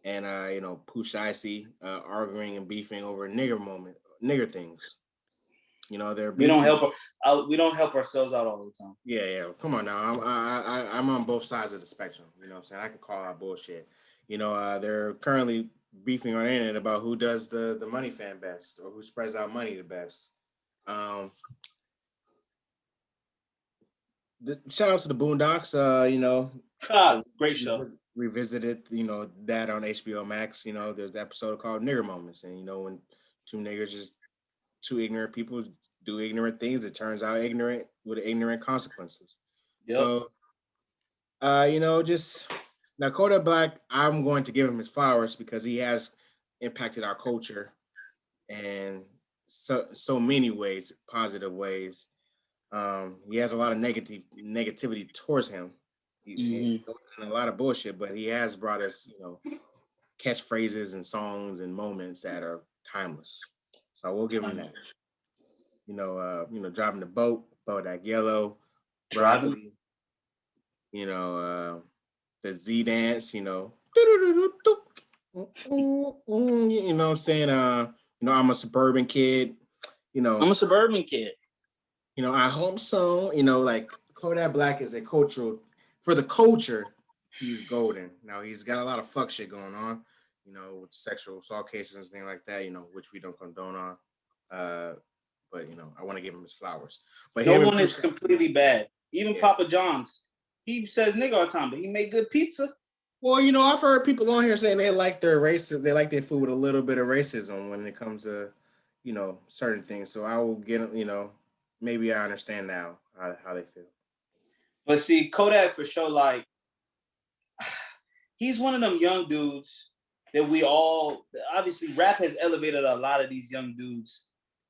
and Pooh Shiesty arguing and beefing over nigger things. We don't help ourselves out all the time. Yeah. Come on now. I'm on both sides of the spectrum. You know what I'm saying? I can call out bullshit. They're currently beefing on the internet about who does the money fan best or who spreads out money the best. Shout out to the Boondocks. Great show. Revisited, that on HBO Max. There's an episode called Nigger Moments, and when two ignorant people do ignorant things, it turns out ignorant with ignorant consequences. Yep. So, just now Kodak Black, I'm going to give him his flowers because he has impacted our culture in so many ways, positive ways. He has a lot of negativity towards him. He goes in a lot of bullshit, but he has brought us, catchphrases and songs and moments that are timeless. So I will give him that. Driving the boat, Bodak Yellow, Broccoli. The Z dance. What I'm saying? I'm a suburban kid. I'm a suburban kid. I hope so. Like Kodak Black is a cultural, for the culture, he's golden. Now he's got a lot of fuck shit going on, with sexual assault cases and things like that, which we don't condone on. But I want to give him his flowers. But no one is completely bad. Even Papa John's, he says nigga all the time, but he made good pizza. Well, I've heard people on here saying they like their food with a little bit of racism when it comes to, certain things. So I will get, maybe I understand now how they feel. But see, Kodak for sure, like, he's one of them young dudes that we all, obviously rap has elevated a lot of these young dudes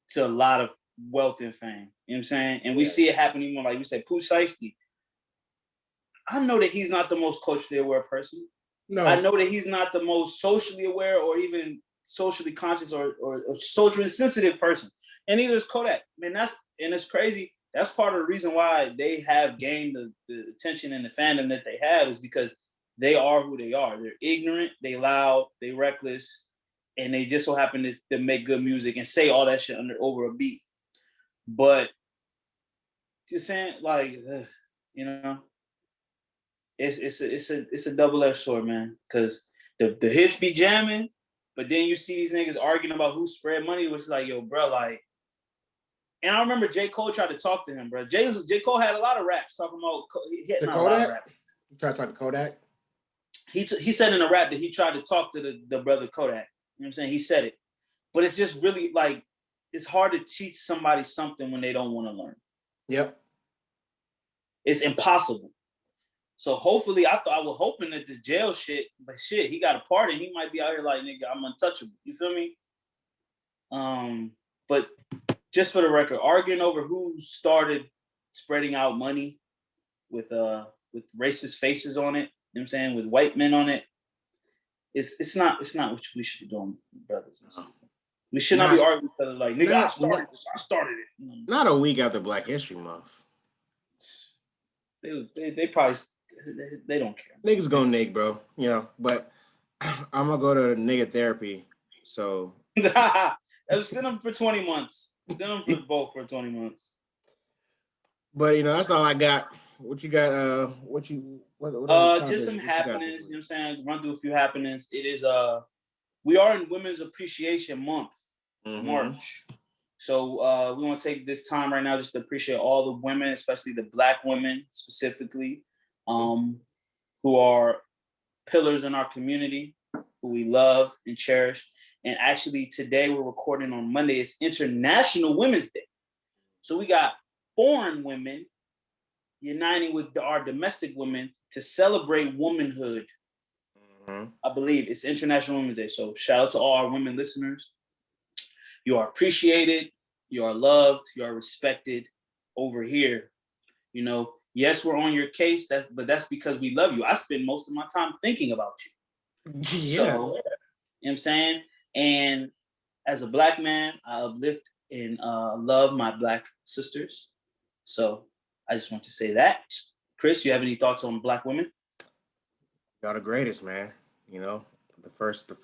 to a lot of wealth and fame. You know what I'm saying? And we see it happening, like we said, Pooh Shiesty. I know that he's not the most culturally aware person. No. I know that he's not the most socially aware or even socially conscious or socially sensitive person. And neither is Kodak. Man, it's crazy. That's part of the reason why they have gained the attention and the fandom that they have, is because they are who they are. They're ignorant, they loud, they reckless, and they just so happen to make good music and say all that shit over a beat. But just saying, like, you know, it's a double-edged sword, man. Because the hits be jamming, but then you see these niggas arguing about who spread money, which is like, yo, bro, like. And I remember J. Cole tried to talk to him, bro. J. Cole had a lot of raps talking about The Kodak? You try to talk to Kodak? He said in a rap that he tried to talk to the brother Kodak. You know what I'm saying? He said it. But it's just really like, it's hard to teach somebody something when they don't want to learn. Yep. It's impossible. So hopefully, I was hoping that the jail shit, but shit, he got a pardon. He might be out here like, nigga, I'm untouchable. You feel me? But just for the record, arguing over who started spreading out money with racist faces on it, you know what I'm saying, with white men on it, it's not what we should be doing, brothers and sisters. We should not be arguing with each other like, nigga, I started it. Not a week after Black History Month. They probably they don't care. Niggas gonna nig, bro. You know, but I'm gonna go to nigga therapy. So send them for 20 months. Send them for both for 20 months. But you know, that's all I got. What you got? What Just some happenings, you know what I'm saying? Run through a few happenings. It is we are in Women's Appreciation Month, March. So we want to take this time right now just to appreciate all the women, especially the Black women specifically, who are pillars in our community, who we love and cherish. And actually today we're recording on Monday. It's International Women's Day. So we got foreign women uniting with our domestic women to celebrate womanhood. I believe it's International Women's Day. So shout out to all our women listeners. You are appreciated, you are loved, you are respected over here. You know, yes, we're on your case, but that's because we love you. I spend most of my time thinking about you. Yeah. So, you know what I'm saying? And as a Black man, I uplift and love my Black sisters. So I just want to say that. Chris, you have any thoughts on Black women? Y'all the greatest, man. You know, the first to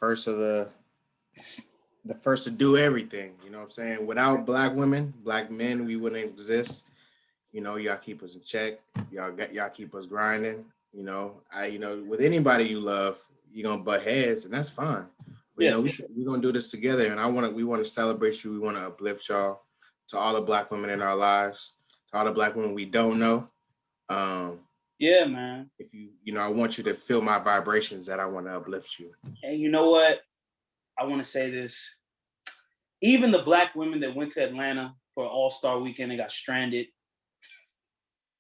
do everything. You know what I'm saying? Without Black women, Black men, we wouldn't exist. You know, y'all keep us in check. Y'all keep us grinding. You know, with anybody you love, you're gonna butt heads, and that's fine. But, you know, we're gonna do this together, and we want to celebrate you. We want to uplift y'all. To all the Black women in our lives, to all the Black women we don't know. Yeah, man. If I want you to feel my vibrations that I want to uplift you. And you know what? I want to say this. Even the Black women that went to Atlanta for All-Star Weekend and got stranded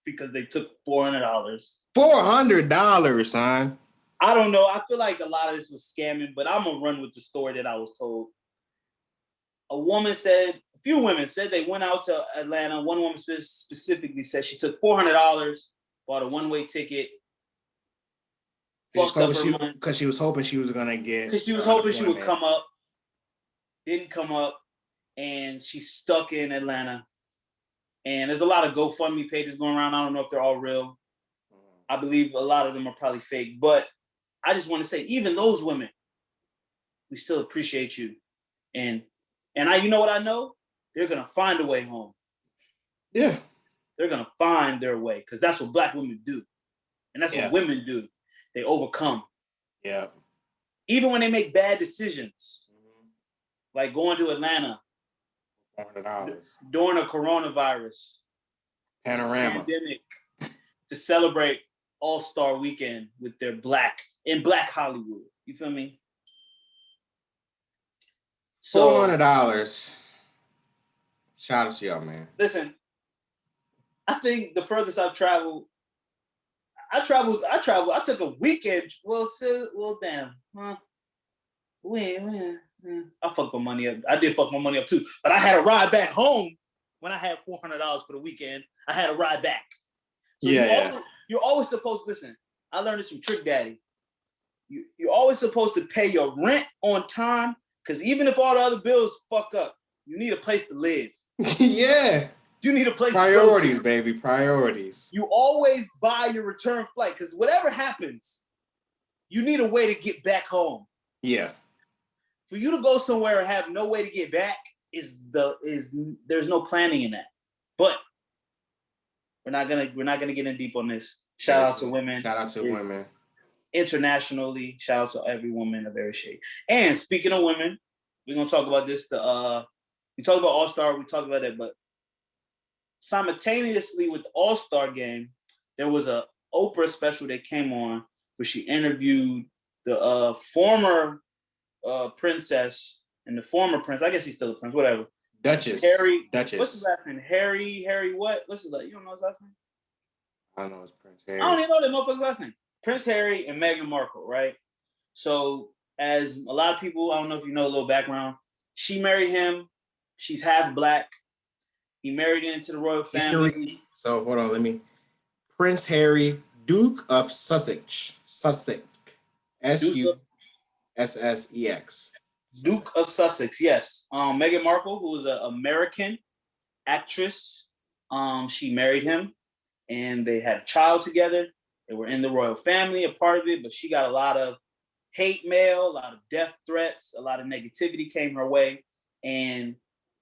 because they took $400. $400, son. I don't know. I feel like a lot of this was scamming, but I'm going to run with the story that I was told. A few women said they went out to Atlanta. One woman specifically said she took $400, bought a one-way ticket, fucked up her money. Because she was hoping she was going to get... Because she was hoping she would come up. Didn't come up. And she's stuck in Atlanta. And there's a lot of GoFundMe pages going around. I don't know if they're all real. I believe a lot of them are probably fake. But I just want to say, even those women, we still appreciate you. And you know what I know? They're going to find a way home. Yeah. They're going to find their way because that's what Black women do. And that's what women do. They overcome. Yeah. Even when they make bad decisions, like going to Atlanta $400 during a coronavirus pandemic to celebrate All-Star Weekend with their Black Hollywood. You feel me? So $400. Shout out to y'all, man. Listen, I think the furthest I've traveled, I took a weekend. Well, damn. Huh? I fucked my money up. I did fuck my money up too. But I had a ride back home when I had $400 for the weekend. I had a ride back. So you're always supposed to listen. I learned this from Trick Daddy. You're always supposed to pay your rent on time because even if all the other bills fuck up, you need a place to live. Yeah. You need a place Priorities, to baby. Priorities. You always buy your return flight because whatever happens, you need a way to get back home. Yeah. for you to go somewhere and have no way to get back is there's no planning in that. But we're not gonna get in deep on this. Shout out to women. Shout out to women. Internationally, shout out to every woman of every shade. And speaking of women, we're gonna talk about this. We talked about All-Star, we talked about that, but simultaneously with the All-Star game, there was a Oprah special that came on where she interviewed the former princess and the former prince. I guess he's still a prince, whatever. Duchess. Duchess. What's his last name? Harry what? What's his last? You don't know his last name? I don't know it's Prince Harry. I don't even know that motherfucker's last name. Prince Harry and Meghan Markle, right? So as a lot of people, I don't know if you know a little background, she married him. She's half black. He married into the royal family. So hold on, Prince Harry, Duke of Sussex. Sussex. Sussex. Duke of Sussex, yes. Meghan Markle, who is an American actress, she married him and they had a child together. They were in the royal family, a part of it, but she got a lot of hate mail, a lot of death threats, a lot of negativity came her way, and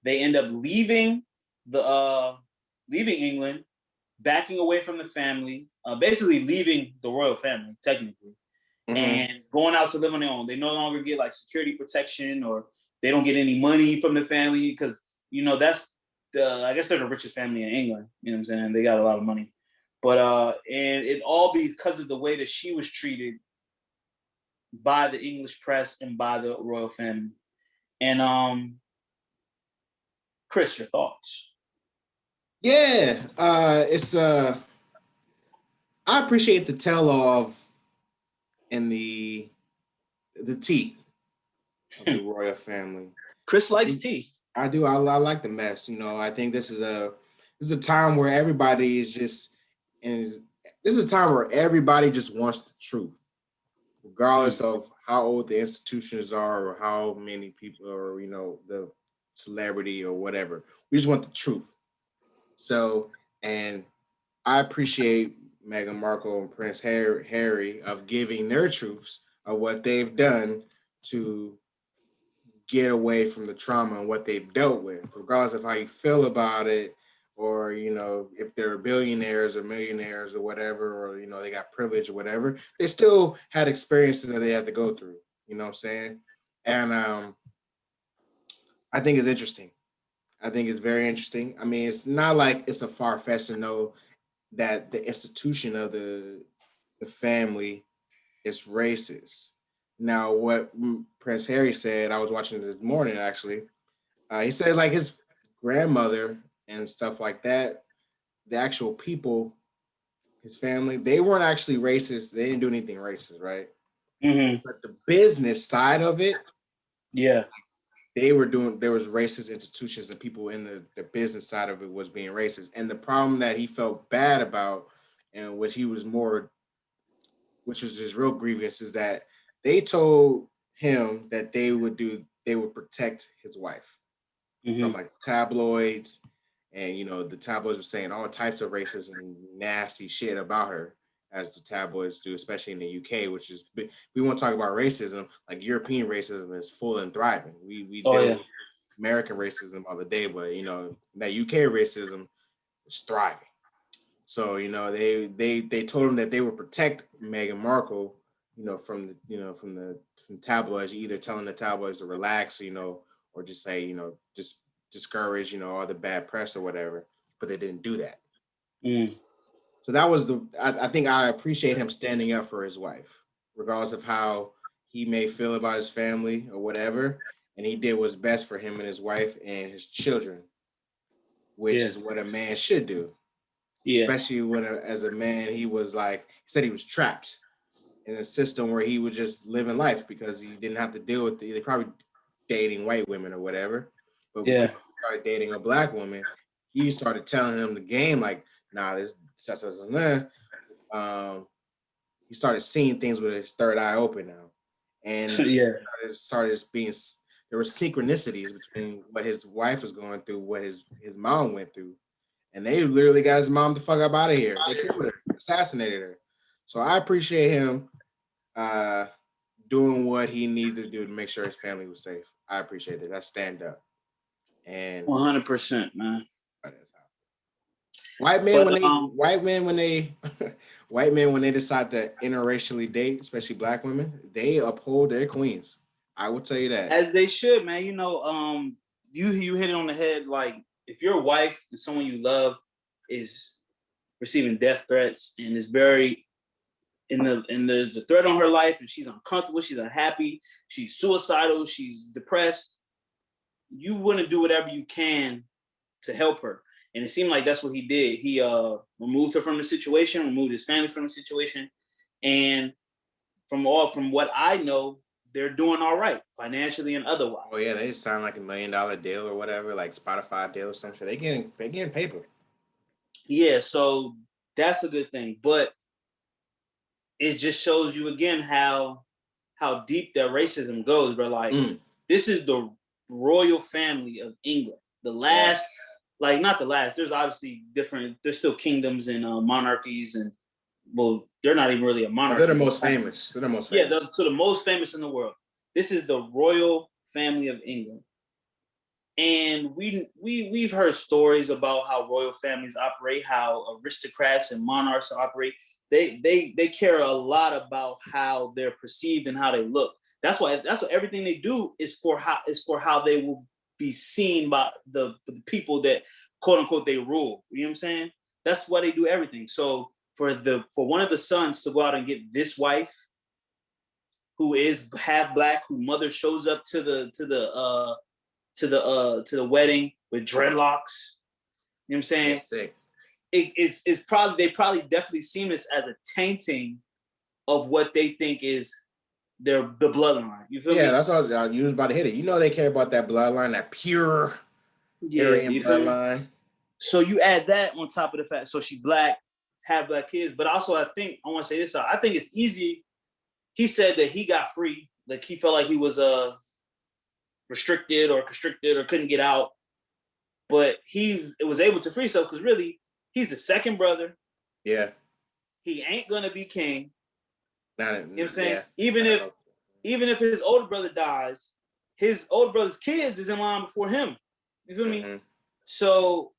they end up leaving England, backing away from the family, basically leaving the royal family, technically. Mm-hmm. And going out to live on their own. They no longer get like security protection, or they don't get any money from the family because, you know, that's I guess they're the richest family in England. You know what I'm saying? They got a lot of money. But and it all because of the way that she was treated by the English press and by the royal family. And Chris, your thoughts? Yeah, it's I appreciate the tell of and the tea of the royal family. Chris likes tea. I do. I like the mess. You know, I think this is a time where everybody is just, and this is a time where everybody just wants the truth, regardless of how old the institutions are or how many people or, you know, the celebrity or whatever. We just want the truth. So, and I appreciate Meghan Markle and Prince Harry of giving their truths of what they've done to get away from the trauma and what they've dealt with, regardless of how you feel about it, or, you know, if they're billionaires or millionaires or whatever, or, you know, they got privilege or whatever, they still had experiences that they had to go through, you know what I'm saying? And I think it's interesting. I think it's very interesting. I mean, it's not like it's a far-fetched to know that the institution of the family is racist. Now, what Prince Harry said, I was watching this morning, actually. He said, like, his grandmother and stuff like that, the actual people, his family, they weren't actually racist. They didn't do anything racist, right? Mm-hmm. But the business side of it, yeah, there was racist institutions and people in the business side of it was being racist. And the problem that he felt bad about, and which was his real grievance, is that they told him that they would protect his wife from like tabloids, and, you know, the tabloids were saying all types of racist and nasty shit about her, as the tabloids do, especially in the UK, which is, we want to talk about racism, like European racism is full and thriving. We deal with American racism all the day, but, you know, that UK racism is thriving. So, you know, they told him that they would protect Meghan Markle, you know, from tabloids, either telling the tabloids to relax, you know, or just say, you know, just discourage, you know, all the bad press or whatever, but they didn't do that. So that was I think I appreciate him standing up for his wife, regardless of how he may feel about his family or whatever. And he did what's best for him and his wife and his children, which is what a man should do. Yeah. Especially when, as a man, he said he was trapped in a system where he was just living life because he didn't have to deal with they probably dating white women or whatever. But when he started dating a black woman, he started telling him the game, like, nah, this. He started seeing things with his third eye open now, and started being. There were synchronicities between what his wife was going through, what his mom went through, and they literally got his mom the fuck up out of here. They killed her, assassinated her. So I appreciate him doing what he needed to do to make sure his family was safe. I appreciate it. That's stand up. And 100%, man. white men But when they white men when they white men when they decide to interracially date, especially black women, they uphold their queens. I will tell you that. as they should, man. You know, you hit it on the head. Like, if your wife and someone you love is receiving death threats and is very and there's a threat on her life and she's uncomfortable, she's unhappy, she's suicidal, she's depressed, you want to do whatever you can to help her. And it seemed like that's what he did. He removed her from the situation, removed his family from the situation, and from what I know, they're doing all right financially and otherwise. Oh yeah, they signed like $1 million deal or whatever, like Spotify deal or something. They getting paper. Yeah, so that's a good thing. But it just shows you again how deep that racism goes. But like, this is the royal family of England. The last, like not the last. There's obviously different. There's still kingdoms and monarchies, and well, they're not even really a monarchy. They're the most famous. They're the most famous. Yeah, so the most famous in the world. This is the royal family of England. And we've heard stories about how royal families operate, how aristocrats and monarchs operate. They care a lot about how they're perceived and how they look. That's what everything they do is for how they will be seen by the people that quote unquote they rule. You know what I'm saying? That's why they do everything. So for one of the sons to go out and get this wife who is half black, whose mother shows up to the wedding with dreadlocks. You know what I'm saying? That's sick. It's probably definitely seen this as a tainting of what they think is the bloodline. You feel me? Yeah, that's what you was about to hit it. You know they care about that bloodline, that pure Aryan bloodline. So you add that on top of the fact, so she black, have black kids, but also I want to say this. I think it's easy. He said that he got free, like he felt like he was restricted or constricted or couldn't get out, but he was able to free himself because really he's the second brother. Yeah, he ain't gonna be king. You know what I'm saying? Yeah. Even if his older brother dies, his older brother's kids is in line before him. You feel me? So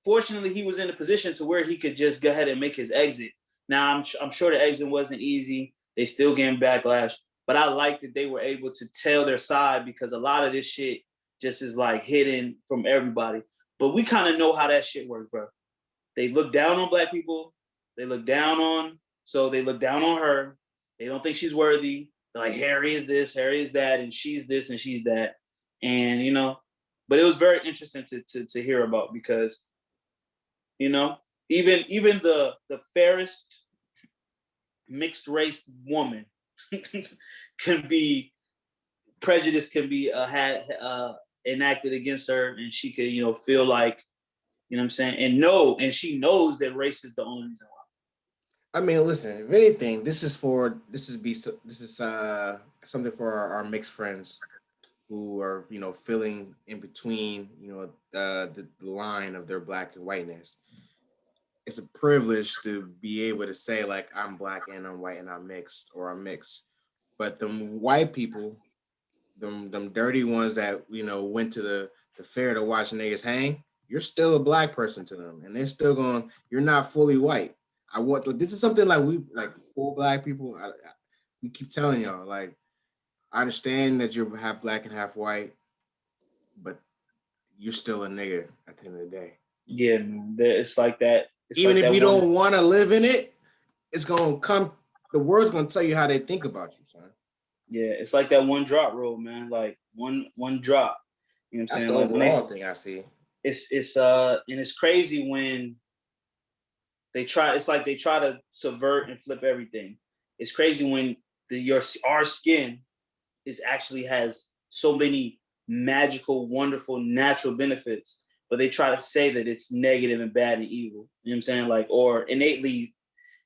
fortunately, he was in a position to where he could just go ahead and make his exit. Now I'm sure the exit wasn't easy. They still getting backlash. But I like that they were able to tell their side because a lot of this shit just is like hidden from everybody. But we kind of know how that shit works, bro. They look down on black people. They look down on her. They don't think she's worthy. They're like, Harry is this, Harry is that, and she's this and she's that. And, you know, but it was very interesting to hear about because, you know, even the fairest mixed race woman can be enacted against her, and she could, you know, feel like, you know what I'm saying, and she knows that race is the only reason why. I mean, listen, if anything, this is something for our mixed friends who are, you know, feeling in between, you know, the line of their black and whiteness. It's a privilege to be able to say like I'm black and I'm white and I'm mixed or I'm mixed. But them white people, them dirty ones that, you know, went to the fair to watch niggas hang, you're still a black person to them, and they're still going. You're not fully white. This is something like we like full black people. We keep telling y'all like I understand that you're half black and half white, but you're still a nigga at the end of the day. Yeah, man. It's like that. Even if you don't want to live in it, it's gonna come. The world's gonna tell you how they think about you, son. Yeah, it's like that one drop rule, man. Like one drop. You know what I'm saying? That's the overall thing I see. It's and it's crazy when they try. It's like they try to subvert and flip everything. It's crazy when our skin has so many magical, wonderful, natural benefits, but they try to say that it's negative and bad and evil. You know what I'm saying? Like, or innately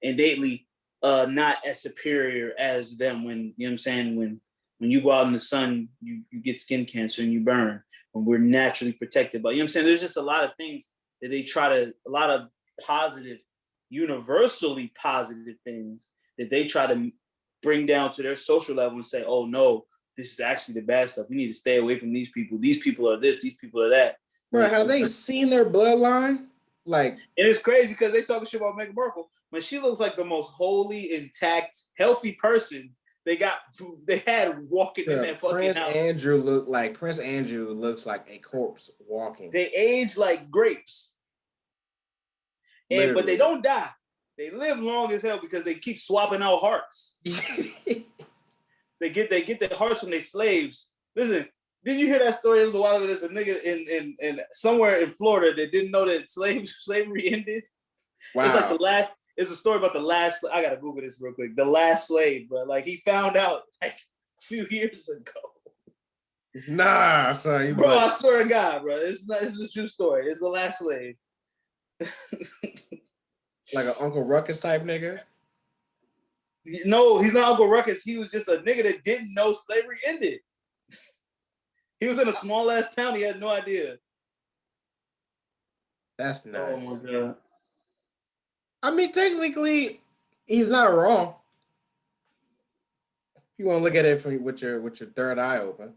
not as superior as them. When, you know what I'm saying, when you go out in the sun, you get skin cancer and you burn. When we're naturally protected. But you know what I'm saying? There's just a lot of things that they a lot of positive, universally positive things that they try to bring down to their social level and say, oh no, this is actually the bad stuff. We need to stay away from these people. These people are this, these people are that. Bro, have they seen their bloodline? Like, and it's crazy because they talking shit about Meghan Markle, but she looks like the most holy, intact, healthy person they had walking in that fucking Prince house. Prince Andrew looks like a corpse walking. They age like grapes. But they don't die. They live long as hell because they keep swapping out hearts. They get their hearts from their slaves. Listen, did you hear that story? It was a while ago. There's a nigga in somewhere in Florida that didn't know that slavery ended. Wow. It's like it's a story about the last. I gotta Google this real quick. The last slave, bro. Like he found out like a few years ago. Nah, son. Bro, I swear to God, bro. It's a true story. It's the last slave. Like an Uncle Ruckus type nigga? No, he's not Uncle Ruckus. He was just a nigga that didn't know slavery ended. He was in a small ass town. He had no idea. That's nice. Oh my God. I mean, technically, he's not wrong. If you want to look at it with your third eye open.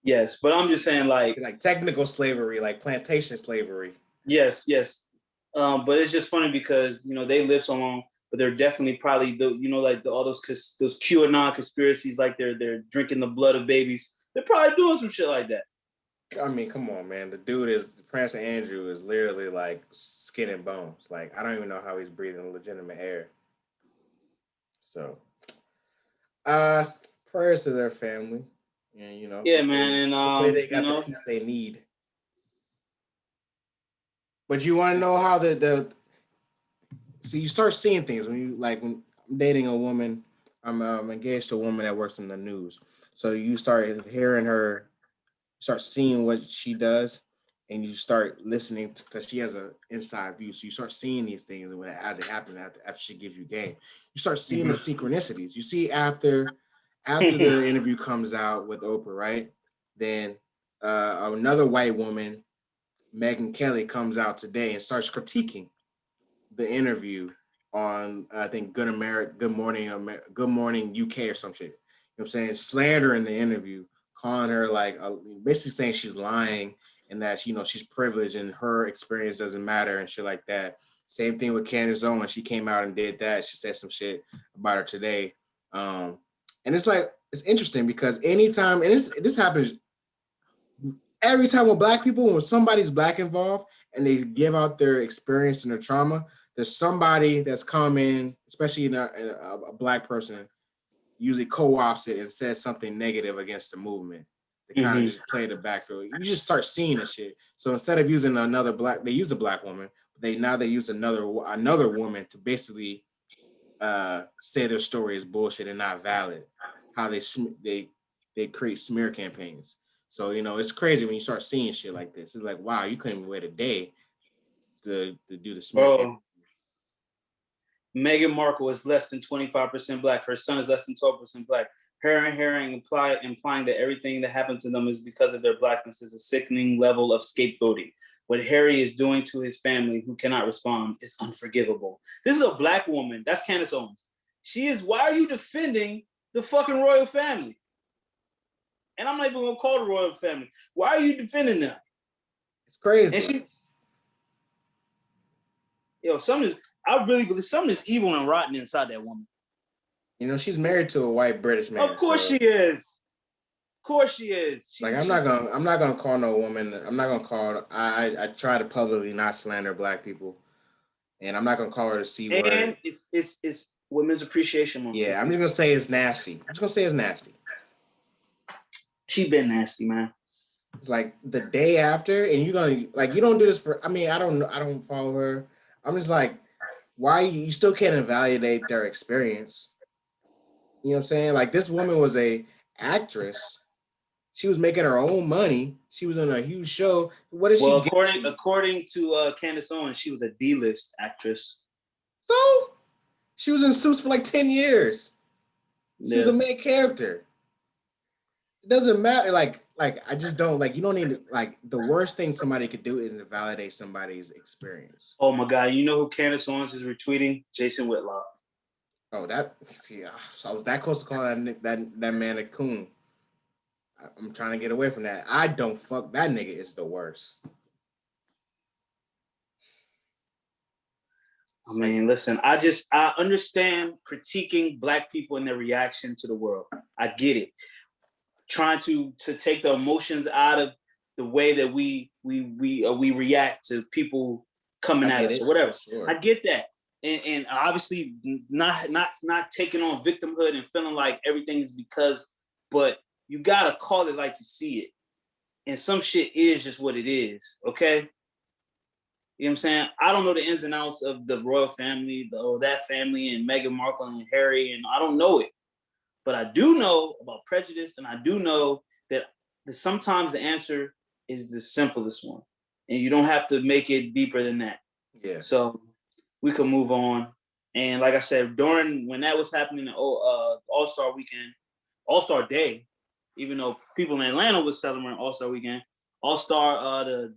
Yes, but I'm just saying, like technical slavery, like plantation slavery. Yes. But it's just funny because they live so long, but they're definitely probably all those QAnon conspiracies, like they're drinking the blood of babies. They're probably doing some shit like that. I mean, come on, man. The dude Prince Andrew is literally like skin and bones. Like, I don't even know how he's breathing legitimate air. So, prayers to their family. And, yeah, man. And they got the peace they need. But you want to know how so you start seeing things when I'm dating a woman, I'm engaged to a woman that works in the news. So you start hearing her, start seeing what she does, and you start listening because she has an inside view. So you start seeing these things as it happens after she gives you game. You start seeing the synchronicities. You see after the interview comes out with Oprah, right? Then another white woman, Megyn Kelly, comes out today and starts critiquing the interview on, I think, Good Morning UK or some shit. You know what I'm saying? Slandering the interview, calling her basically saying she's lying and that, she's privileged and her experience doesn't matter and shit like that. Same thing with Candace Owens. She came out and did that. She said some shit about her today. And it's interesting because anytime, and this happens every time with Black people, when somebody's Black involved and they give out their experience and their trauma, there's somebody that's come in, especially a Black person, usually co-ops it and says something negative against the movement. They kind of just play the backfield. You just start seeing the shit. So instead of using another Black, they use a Black woman. They use another woman to basically say their story is bullshit and not valid. How they create smear campaigns. So it's crazy when you start seeing shit like this. It's like, wow, you couldn't even wait a day to do the smear campaign. Meghan Markle is less than 25% Black. Her son is less than 12% Black. Her and Harry implying that everything that happened to them is because of their Blackness is a sickening level of scapegoating. What Harry is doing to his family, who cannot respond, is unforgivable. This is a Black woman. That's Candace Owens. Why are you defending the fucking royal family? And I'm not even gonna call the royal family. Why are you defending them? It's crazy. And I really believe something is evil and rotten inside that woman. She's married to a white British man. Of course she is. Of course she is. I'm not gonna call no woman. I'm not gonna call. I try to publicly not slander Black people, and I'm not gonna call her the C word. And it's Women's Appreciation Month. Yeah, I'm just gonna say it's nasty. She been nasty, man. It's like the day after, and you're gonna you don't do this for. I mean, I don't follow her. I'm just like, why you still can't invalidate their experience? You know what I'm saying? Like, this woman was a actress. She was making her own money. She was on a huge show. What is she? According to Candace Owens, she was a D-list actress. So she was in Suits for like 10 years. She was a main character. It doesn't matter. Like I just don't you don't need to, the worst thing somebody could do is invalidate somebody's experience. Oh my God. You know who Candace Owens is retweeting? Jason Whitlock. Oh, that see, so I was that close to calling that man a coon. I'm trying to get away from that. I don't fuck that nigga is the worst. I It's like, mean, listen, I understand critiquing black people and their reaction to the world. I get it. Trying to take the emotions out of the way that we react to people coming I at get us it or for whatever. I sure. get that. And obviously not taking on victimhood and feeling like everything is because, but you gotta call it like you see it. And some shit is just what it is, okay? You know what I'm saying? I don't know the ins and outs of the royal family or that family and Meghan Markle and Harry, and I don't know it. But I do know about prejudice, and I do know that sometimes the answer is the simplest one, and you don't have to make it deeper than that. Yeah. So we can move on. And like I said, during when that was happening, All-Star Weekend, All-Star Day, even though people in Atlanta was celebrating All-Star Weekend, All-Star, the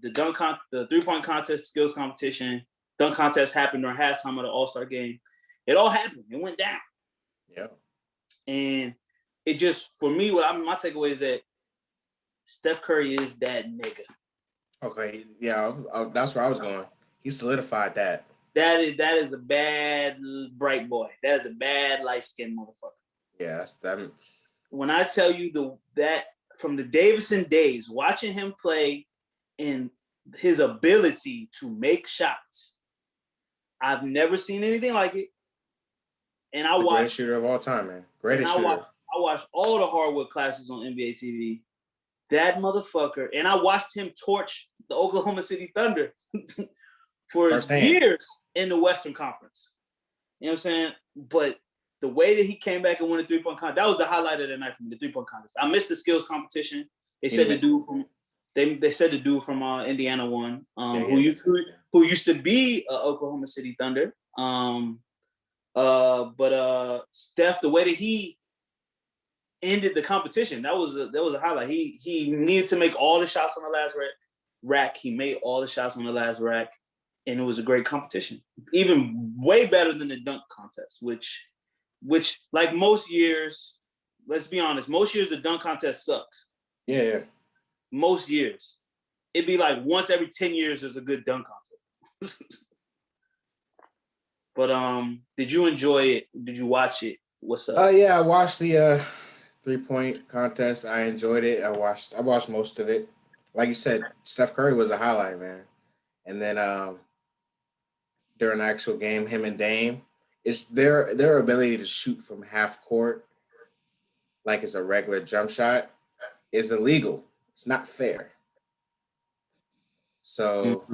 3-point contest, skills competition, dunk contest happened during halftime of the All-Star game. It all happened. It went down. Yeah. And it just, for me, my takeaway is that Steph Curry is that nigga. Okay. Yeah. That's where I was going. He solidified that. That is a bad bright boy. That is a bad light-skinned motherfucker. Yeah. That's that. When I tell you that from the Davidson days, watching him play and his ability to make shots, I've never seen anything like it. And I The watched greatest shooter of all time, man. Greatest shooter. I watched all the hardwood classes on NBA TV. That motherfucker, and I watched him torch the Oklahoma City Thunder for years in the Western Conference. You know what I'm saying? But the way that he came back and won the 3-point contest, that was the highlight of the night for me, the 3-point contest. I missed the skills competition. They said the dude from Indiana won, who used to be Oklahoma City Thunder. But Steph, the way that he ended the competition, that was a highlight. He needed to make all the shots on the last rack. He made all the shots on the last rack, and it was a great competition. Even way better than the dunk contest, which like most years, let's be honest, most years the dunk contest sucks. Yeah. Most years. It'd be like once every 10 years there's a good dunk contest. But did you enjoy it? Did you watch it? What's up? Yeah, I watched the 3-point contest. I enjoyed it. I watched most of it. Like you said, Steph Curry was a highlight, man. And then during the actual game, him and Dame, it's their ability to shoot from half court like it's a regular jump shot is illegal. It's not fair. So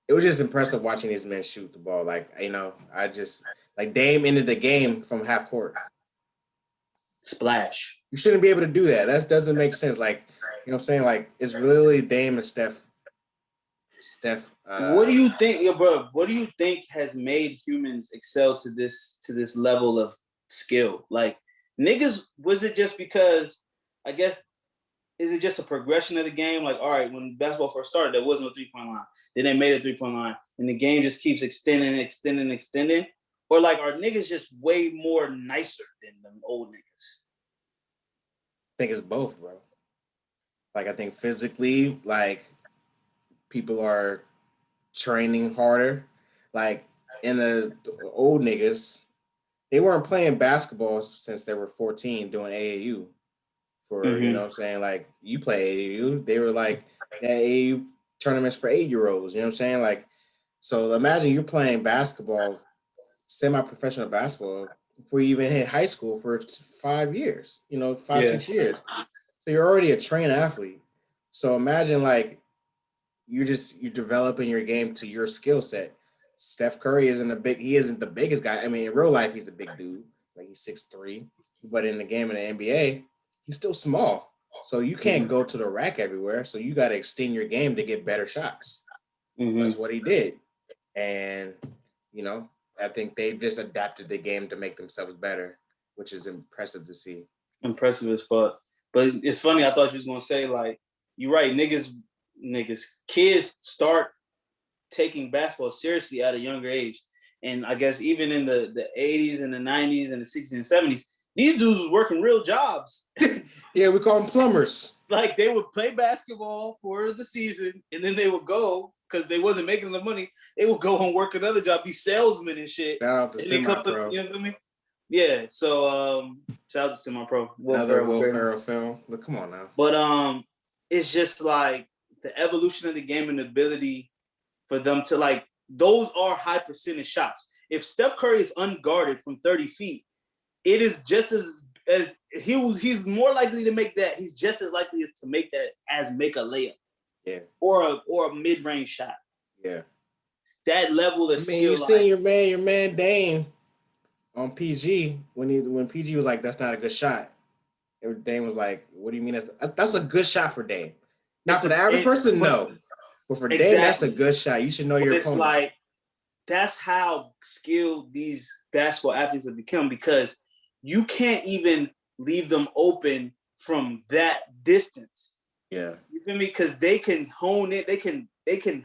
it was just impressive watching these men shoot the ball. Like, I just like Dame ended the game from half court. Splash. You shouldn't be able to do that. That doesn't make sense. Like, you know what I'm saying? Like, it's really Dame and Steph. What do you think, bro? What do you think has made humans excel to this level of skill? Like, niggas, was it just because, I guess, is it just a progression of the game? Like, all right, when basketball first started, there was no 3-point line. Then they made a 3-point line, and the game just keeps extending. Or like, are niggas just way more nicer than them old niggas? I think it's both, bro. Like, I think physically, like, people are training harder. Like, in the old niggas, they weren't playing basketball since they were 14 doing AAU. You know what I'm saying? Like, you play AAU. They were like AAU tournaments for 8-year-olds. You know what I'm saying? Like, so imagine you're playing basketball, semi-professional basketball, before you even hit high school for 5 years, 6 years. So you're already a trained athlete. So imagine like you're developing your game to your skill set. Steph Curry isn't the biggest guy. I mean, in real life, he's a big dude. Like, he's 6'3", but in the game in the NBA, he's still small. So you can't go to the rack everywhere. So you got to extend your game to get better shots. So that's what he did. And, I think they've just adapted the game to make themselves better, which is impressive to see. Impressive as fuck. But it's funny, I thought you was going to say, like, you're right, kids start taking basketball seriously at a younger age. and I guess even in the 80s and the 90s and the 60s and 70s, these dudes was working real jobs. Yeah, we call them plumbers. Like they would play basketball for the season, and then they would go because they wasn't making the money. They would go and work another job, be salesmen and shit. Shout out to And they come to- Semi-Pro. You know what I mean? Yeah. So shout out to Semi-Pro. Another Will Ferrell film. Look, come on now. But it's just like the evolution of the game and the ability for them to like those are high percentage shots. If Steph Curry is unguarded from 30 feet, it is just as he's more likely to make that. He's just as likely as to make that as make a layup. Yeah. Or a mid-range shot. Yeah. That level of skill. You seen your man Dame on PG when PG was like, that's not a good shot. And Dame was like, what do you mean that's a good shot for Dame? Not for the average person, no. But for Dame, that's a good shot. You should know your opponent. It's like that's how skilled these basketball athletes have become because you can't even leave them open from that distance. Yeah. You feel me? Because they can hone it. They can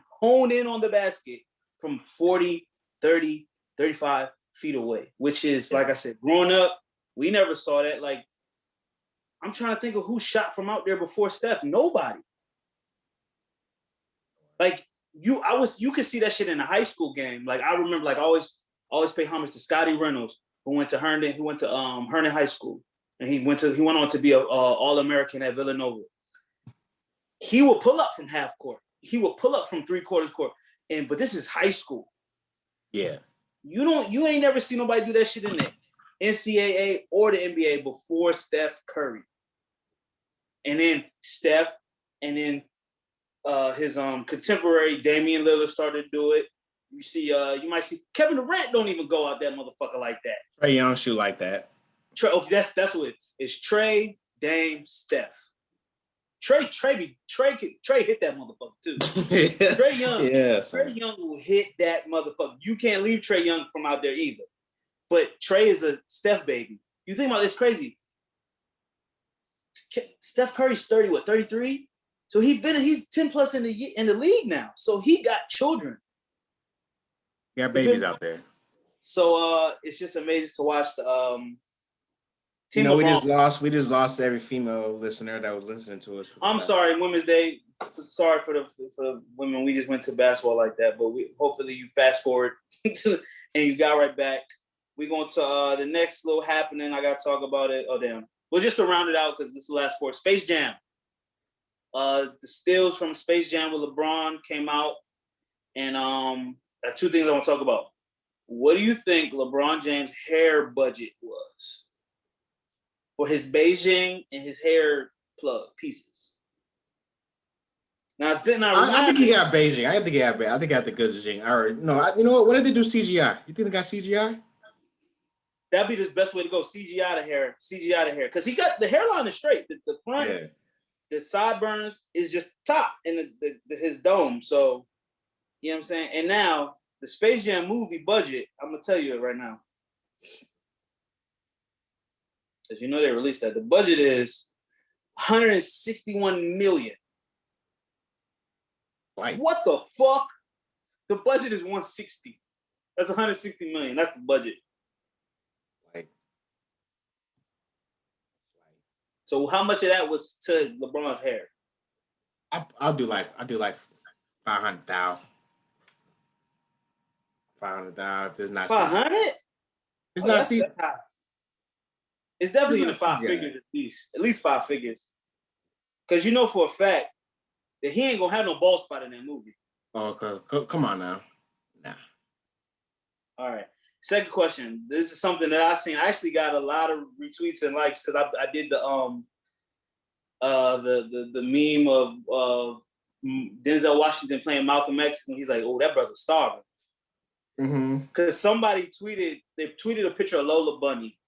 hone in on the basket from 40, 30, 35 feet away, which is, like I said, growing up, we never saw that. Like, I'm trying to think of who shot from out there before Steph. Nobody. Like, you could see that shit in a high school game. Like, I remember, like, I always pay homage to Scotty Reynolds, who went to Herndon. He went to Herndon High School, and he went on to be a All-American at Villanova. He will pull up from half court. He will pull up from 3/4 court. But this is high school. Yeah. You ain't never seen nobody do that shit in the NCAA or the NBA before Steph Curry. And then Steph, and then his contemporary Damian Lillard started to do it. You see, you might see Kevin Durant don't even go out that motherfucker like that. Trae Young shoot like that. Okay, that's what it is. It's Trae, Dame, Steph. Trae hit that motherfucker too. Trae Young, Trae Young will hit that motherfucker. You can't leave Trae Young from out there either. But Trae is a Steph baby. You think about it, it's crazy. Steph Curry's 33? So he's 10 plus in the league now. So he got children. He got babies out there. So it's just amazing to watch the we just lost every female listener that was listening to us. I'm sorry, Women's Day. Sorry for the women. We just went to basketball like that, but hopefully you fast forward and you got right back. We're going to the next little happening. I got to talk about it. Oh damn! Well, just to round it out because this is the last sport. Space Jam. The stills from Space Jam with LeBron came out, and I have two things I want to talk about. What do you think LeBron James' hair budget was for his Beijing and his hair plug pieces? Now, I think he got Beijing. I think he got the good Beijing. You know what? What did they do CGI? You think they got CGI? That'd be the best way to go. CGI the hair. Because he got the hairline is straight. The front, the sideburns is just top and his dome. So, you know what I'm saying? And now, the Space Jam movie budget, I'm going to tell you it right now. As you know, they released that. The budget is $161 million. Right. What the fuck? The budget is $160. That's $160 million. That's the budget. Like. So how much of that was to LeBron's hair? I'll do like 500,000. 500,000 if there's not 500. It's not see. It's definitely in the five figures at least 5 figures. Because you know for a fact that he ain't gonna have no ball spot in that movie. Oh, come on now. Nah. All right. Second question. This is something that I seen. I actually got a lot of retweets and likes because I did the meme of Denzel Washington playing Malcolm X, and he's like, "Oh, that brother's starving." Because somebody tweeted a picture of Lola Bunny.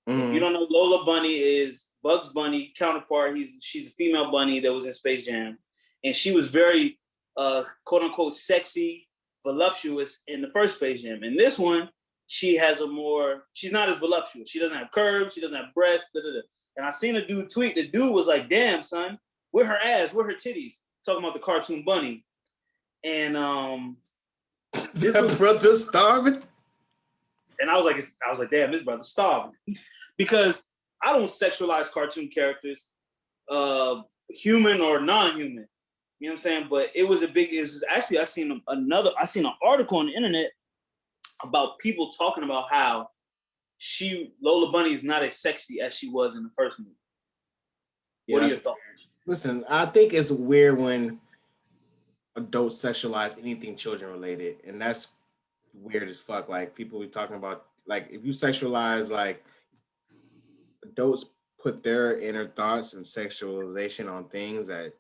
If you don't know, Lola Bunny is Bugs Bunny counterpart. She's the female bunny that was in Space Jam, and she was very quote unquote sexy, voluptuous in the first Space Jam. In this one, she's not as voluptuous. She doesn't have curves. She doesn't have breasts. And I seen a dude tweet. The dude was like, "Damn, son, where her ass? Where her titties?" Talking about the cartoon bunny, and that brother's starving. and I was like, damn, this brother's starving. Because I don't sexualize cartoon characters, human or non-human. You know what I'm saying? But it was actually, I seen an article on the internet about people talking about how Lola Bunny is not as sexy as she was in the first movie. What are your thoughts? Listen, I think it's weird when adults sexualize anything children related, and that's weird as fuck. Like people be talking about, like if you sexualize, like adults put their inner thoughts and sexualization on things that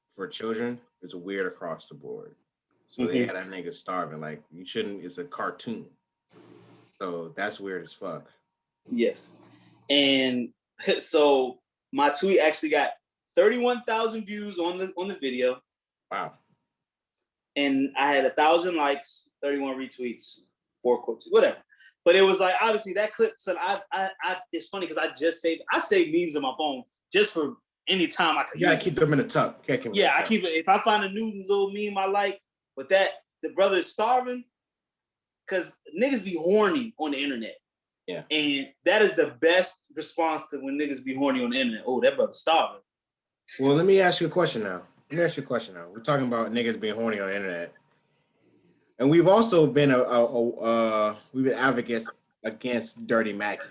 for children it's weird across the board. So they had that nigga starving. Like you shouldn't. It's a cartoon, so that's weird as fuck. Yes, and so my tweet actually got 31,000 views on the video. Wow. And I had 1,000 likes, 31 retweets, 4 quotes, whatever. But it was like, obviously that clip. So it's funny because I save memes on my phone just for any time I can. You gotta keep them in the tuck. I keep it. If I find a new little meme I like, but the brother is starving, because niggas be horny on the internet. Yeah. And that is the best response to when niggas be horny on the internet. Oh, that brother's starving. Well, let me ask you a question now. We're talking about niggas being horny on the internet, and we've also been we've been advocates against Dirty Mackie.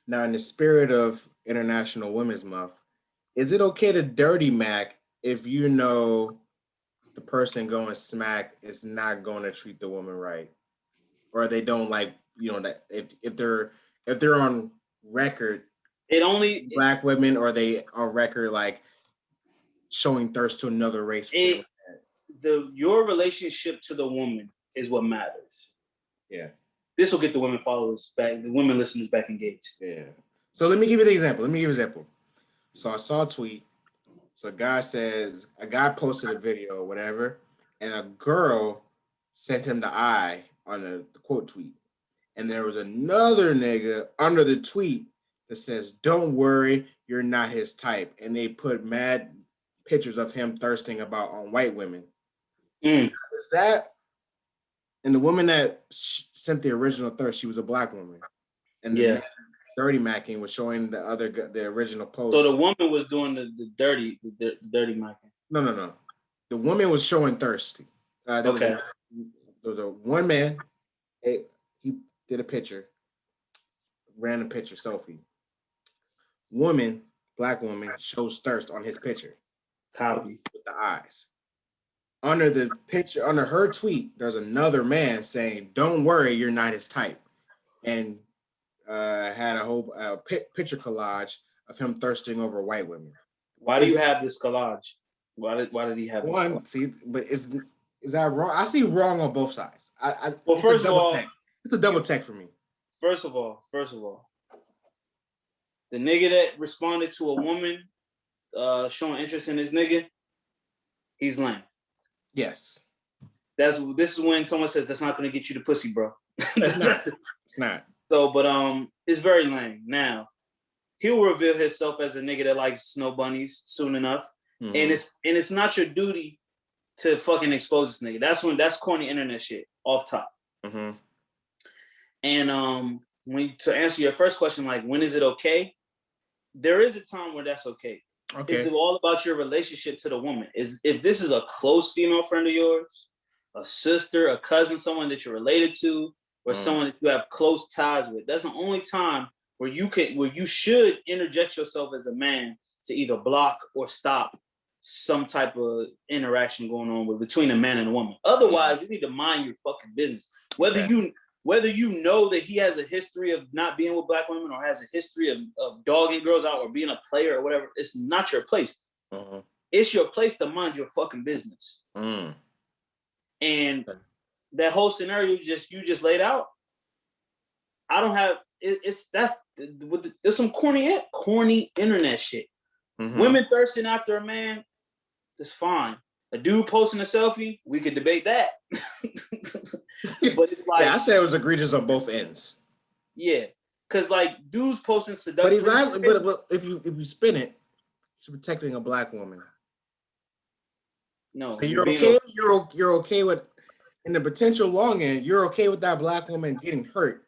Now, in the spirit of International Women's Month, is it okay to dirty Mac if you know the person going smack is not going to treat the woman right, or they don't like, that if they're on record, black women, or they on record like showing thirst to another race. Your relationship to the woman is what matters. Yeah. This will get the women followers back, the women listeners back engaged. Yeah. So let me give you the example. So I saw a tweet. So a guy posted a video or whatever, and a girl sent him the eye on the quote tweet. And there was another nigga under the tweet that says, "Don't worry, you're not his type." And they put mad pictures of him thirsting on white women. Is that, and the woman that sent the original thirst, she was a black woman, and the dirty macking was showing the original post. So the woman was doing the dirty macking. No. The woman was showing thirsty. There was a one man. He did a picture, random picture, selfie. Black woman shows thirst on his picture. Copy. With the eyes. Under the picture, under her tweet, there's another man saying, "Don't worry, you're not his type," and had a whole picture collage of him thirsting over white women. Why do you have this collage? Why did he have one? This see, but is that wrong? I see wrong on both sides. First of all, it's a double tech for me. First of all, the nigga that responded to a woman showing interest in this nigga, he's lame. Yes. This is when someone says that's not gonna get you the pussy, bro. It's not. It's not. So, but it's very lame. Now, he'll reveal himself as a nigga that likes snow bunnies soon enough. Mm-hmm. And it's not your duty to fucking expose this nigga. That's corny internet shit off top. Mm-hmm. And to answer your first question, like when is it okay? There is a time where that's okay. Okay. It's all about your relationship to the woman. If this is a close female friend of yours, a sister, a cousin, someone that you're related to, or someone that you have close ties with, that's the only time where you should interject yourself as a man to either block or stop some type of interaction going on between a man and a woman. Otherwise, you need to mind your fucking business. Whether you know that he has a history of not being with black women or has a history of dogging girls out or being a player or whatever, it's not your place. Uh-huh. It's your place to mind your fucking business. Mm. And that whole scenario you just laid out, I don't have there's some corny internet shit. Mm-hmm. Women thirsting after a man, that's fine. A dude posting a selfie, we could debate that. But it's like, I said it was egregious on both ends. Yeah, because like dudes posting seductive. But he's not. But if you spin it, you're protecting a black woman. No, so you're okay. You're okay with, in the potential long end, you're okay with that black woman getting hurt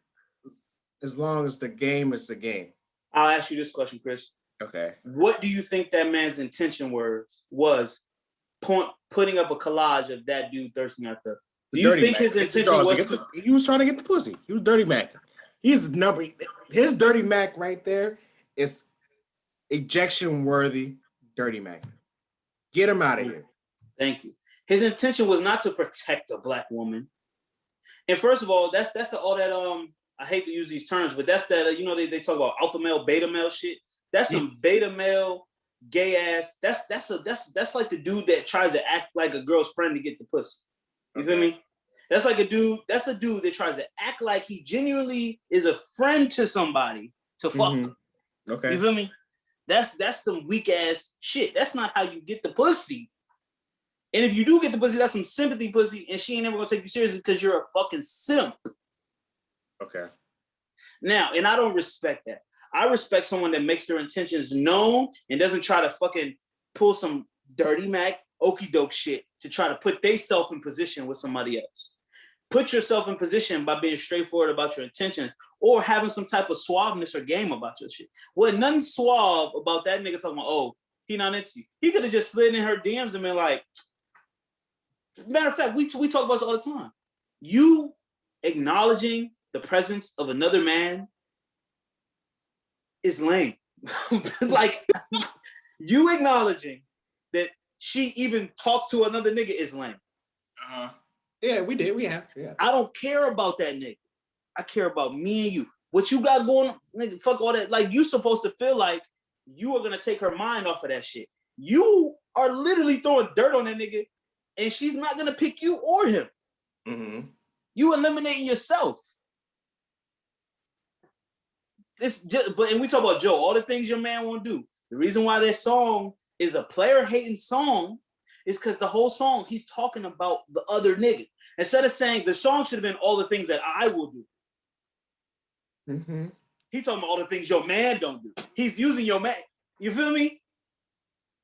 as long as the game is the game. I'll ask you this question, Chris. Okay. What do you think that man's intention was putting up a collage of that dude thirsting after? Do you think his intention was he was trying to get the pussy? He was dirty Mac. His dirty Mac right there is ejection worthy dirty Mac. Get him out of here. Thank you. His intention was not to protect a black woman. And first of all, that's all that I hate to use these terms, but that's that they talk about alpha male, beta male shit. That's some beta male, gay ass. That's like the dude that tries to act like a girl's friend to get the pussy. You feel me? That's like a dude. That's the dude that tries to act like he genuinely is a friend to somebody to fuck them. Okay. You feel me? That's some weak ass shit. That's not how you get the pussy. And if you do get the pussy, that's some sympathy pussy, and she ain't never gonna take you seriously because you're a fucking simp. Okay. Now, and I don't respect that. I respect someone that makes their intentions known and doesn't try to fucking pull some dirty Mac okie doke shit to try to put theyself in position with somebody else. Put yourself in position by being straightforward about your intentions or having some type of suaveness or game about your shit. Well, nothing suave about that nigga talking about, oh, he not into you. He could have just slid in her DMs and been like, matter of fact, we talk about this all the time. You acknowledging the presence of another man is lame. Like, you acknowledging that she even talked to another nigga is lame. Yeah, we did. We have. Yeah. I don't care about that nigga. I care about me and you. What you got going on, nigga, fuck all that. Like, you supposed to feel like you are gonna take her mind off of that shit. You are literally throwing dirt on that nigga, and she's not gonna pick you or him. Mm-hmm. You eliminating yourself. This just, and we talk about Joe, all the things your man won't do. The reason why that song is a player hating song is because the whole song he's talking about the other nigga. Instead of saying the song should have been all the things that I will do. Mm-hmm. He talking about all the things your man don't do. He's using your man. You feel me?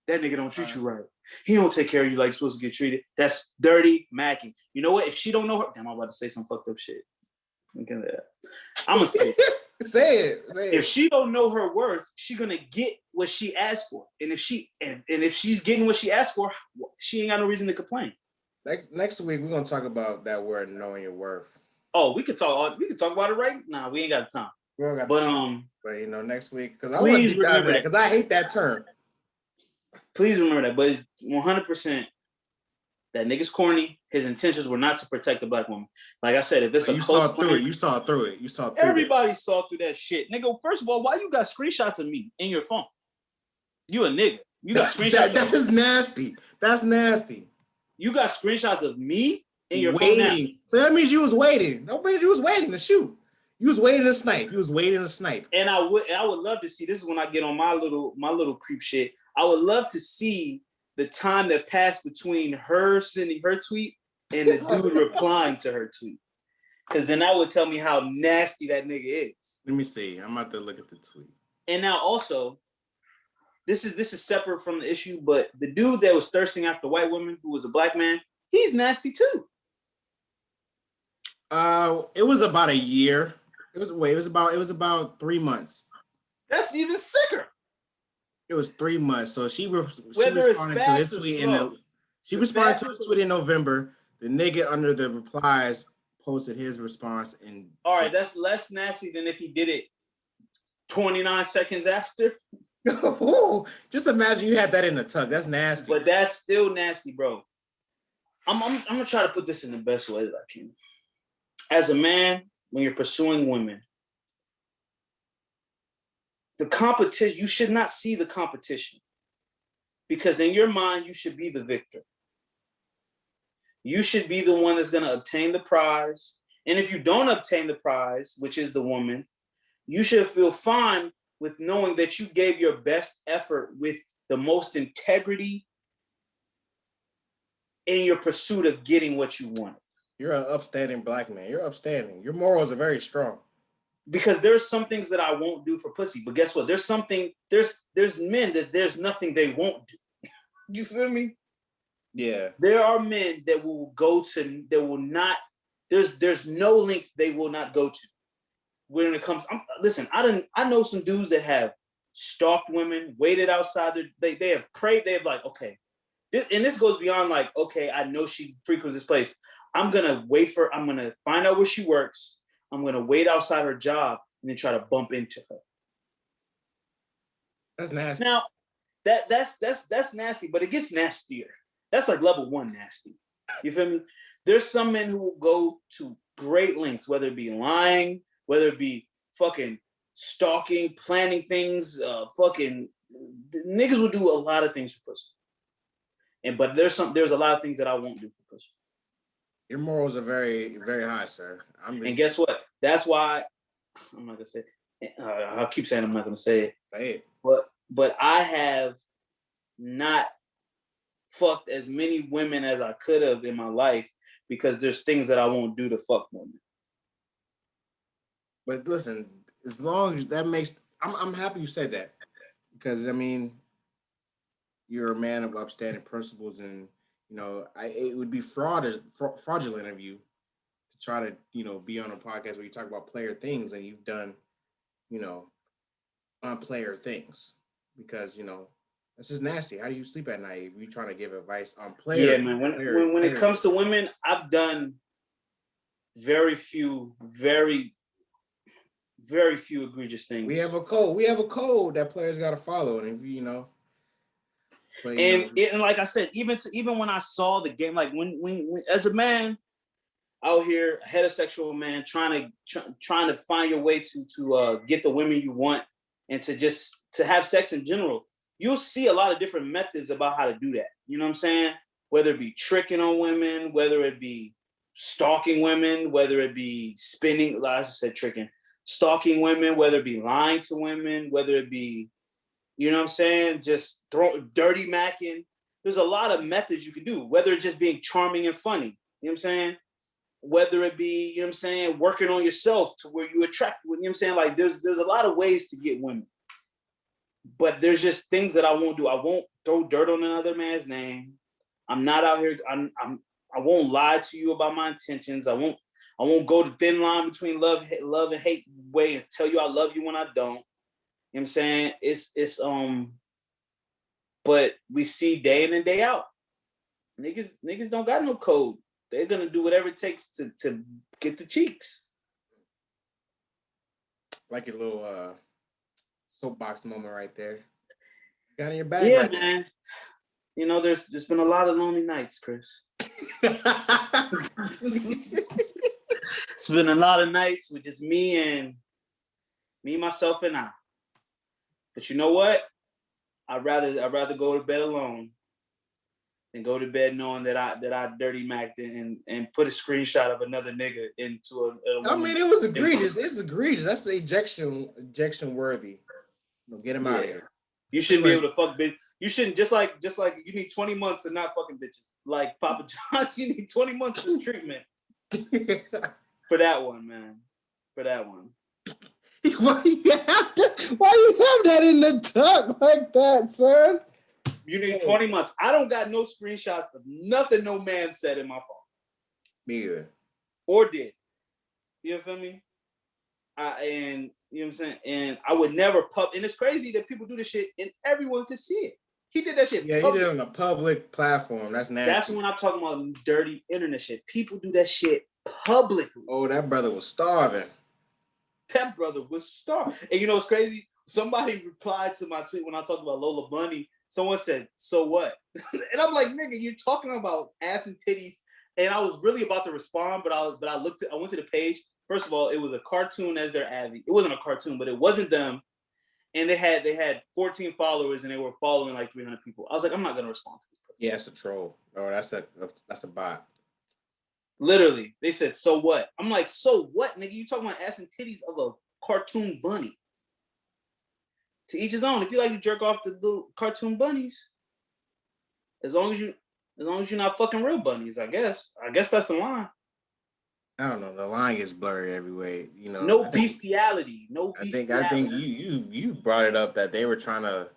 That nigga don't treat you right. He don't take care of you like you're supposed to get treated. That's dirty macking. You know what? If she don't know her, damn, I'm about to say some fucked up shit. I'm gonna say it. Say it. If she don't know her worth, she gonna get what she asked for. And if she's getting what she asked for, she ain't got no reason to complain. Next week we're gonna talk about that word, knowing your worth. Oh, we could talk about it right now. We ain't got the time. We don't got But next week, because I want to deep dive that because I hate that term. Please remember that. But it's 100% that nigga's corny. His intentions were not to protect the black woman. Like I said, if it's You saw through it. Everybody saw through that shit. Nigga, first of all, why you got screenshots of me in your phone? You a nigga. You got screenshots. That is nasty. That's nasty. You got screenshots of me in your phone now. So that means you was waiting. That means you was waiting to shoot. You was waiting to snipe. And I would love to see, this is when I get on my little creep shit. I would love to see the time that passed between her sending her tweet and the dude replying to her tweet. Because then that would tell me how nasty that nigga is. Let me see. I'm about to look at the tweet. And now also, this is separate from the issue, but the dude that was thirsting after white women, who was a black man, he's nasty too. It was about a year. It was about 3 months. That's even sicker. It was 3 months. So she Whether responded to his tweet she responded to his tweet in November. The nigga under the replies posted his response in. All right, that's less nasty than if he did it 29 seconds after. Just imagine you had that in the tuck. That's nasty. But that's still nasty, bro. I'm gonna try to put this in the best way that I can. As a man, when you're pursuing women, the competition, you should not see the competition. Because in your mind, you should be the victor. You should be the one that's gonna obtain the prize. And if you don't obtain the prize, which is the woman, you should feel fine with knowing that you gave your best effort with the most integrity in your pursuit of getting what you wanted. You're an upstanding black man. You're upstanding. Your morals are very strong. Because there's some things that I won't do for pussy, but guess what? There's men that there's nothing they won't do. You feel me? Yeah. There are men that will go to, that will not, there's no length they will not go to. when it comes. Listen, I know some dudes that have stalked women, waited outside. They have prayed. They have like, okay, and this goes beyond like, okay, I know she frequents this place. I'm gonna find out where she works. I'm gonna wait outside her job and then try to bump into her. That's nasty. Now, that's nasty, but it gets nastier. That's like level 1 nasty. You feel me? There's some men who will go to great lengths, whether it be lying, whether it be fucking stalking, planning things, fucking niggas will do a lot of things for pussy. But there's a lot of things that I won't do for pussy. Your morals are very, very high, sir. And guess what? That's why I'm not gonna say it. I'll keep saying I'm not gonna say it. Say it. But I have not fucked as many women as I could have in my life because there's things that I won't do to fuck women. But listen, as long as that makes, I'm happy you said that, because I mean, you're a man of upstanding principles, and you know, it would be fraudulent of you to try to, you know, be on a podcast where you talk about player things and you've done, you know, on-player things, because you know that's just nasty. How do you sleep at night if you're trying to give advice on player? Yeah, man. When it comes to women, I've done very few egregious things. We have a code. We have a code that players got to follow, and if you know. But, and like I said, even when I saw the game, like when as a man out here, a heterosexual man trying to find your way to get the women you want and to have sex in general, you'll see a lot of different methods about how to do that. You know what I'm saying? Whether it be tricking on women, whether it be stalking women, whether it be spinning, I just said tricking, stalking women, whether it be lying to women, whether it be, you know what I'm saying, just dirty macking. There's a lot of methods you can do, whether it's just being charming and funny, you know what I'm saying? Whether it be, you know what I'm saying, working on yourself to where you attract, you know what I'm saying? Like there's a lot of ways to get women. But there's just things that I won't do. I won't throw dirt on another man's name. I'm not out here. I won't lie to you about my intentions. I won't go the thin line between love and hate way and tell you I love you when I don't. You know what I'm saying? It's but we see day in and day out. Niggas don't got no code. They're gonna do whatever it takes to get the cheeks. like your little soapbox moment right there. Got in your bag. Yeah, right man. You know, there's been a lot of lonely nights, Chris. It's been a lot of nights with just me, myself, and I. But you know what? I'd rather go to bed alone than go to bed knowing that I dirty macked and put a screenshot of another nigga into a I mean, it was egregious. It's egregious. That's ejection worthy. Get him out of here. You shouldn't be able to fuck bitch. You shouldn't just like you need 20 months of not fucking bitches. Like Papa John's, you need 20 months of treatment for that one, man. For that one. Why you have that in the tuck like that, son? You need 20 months. I don't got no screenshots of nothing no man said in my phone. Me either. Or did. You feel me? And you know what I'm saying? And I would never and it's crazy that people do this shit and everyone can see it. He did that shit. Yeah, he did it on a public platform. That's nasty. That's when I'm talking about dirty internet shit. People do that shit publicly. Oh, that brother was starving. That brother was starving. And you know what's crazy? Somebody replied to my tweet when I talked about Lola Bunny. Someone said, "So what?" And I'm like, "Nigga, you're talking about ass and titties." And I was really about to respond, but I went to the page. First of all, it was a cartoon as their advy. It wasn't a cartoon, but it wasn't them. And they had 14 followers and they were following like 300 people. I was like, I'm not gonna respond to this person. Yeah, it's a troll. Oh, that's a bot. Literally, they said, "So what?" I'm like, "So what, nigga? You talking about ass and titties of a cartoon bunny?" To each his own. If you like to jerk off the little cartoon bunnies, as long as you're not fucking real bunnies, I guess that's the line. I don't know. The line gets blurry every way. You know, no bestiality. I think you brought it up that they were trying to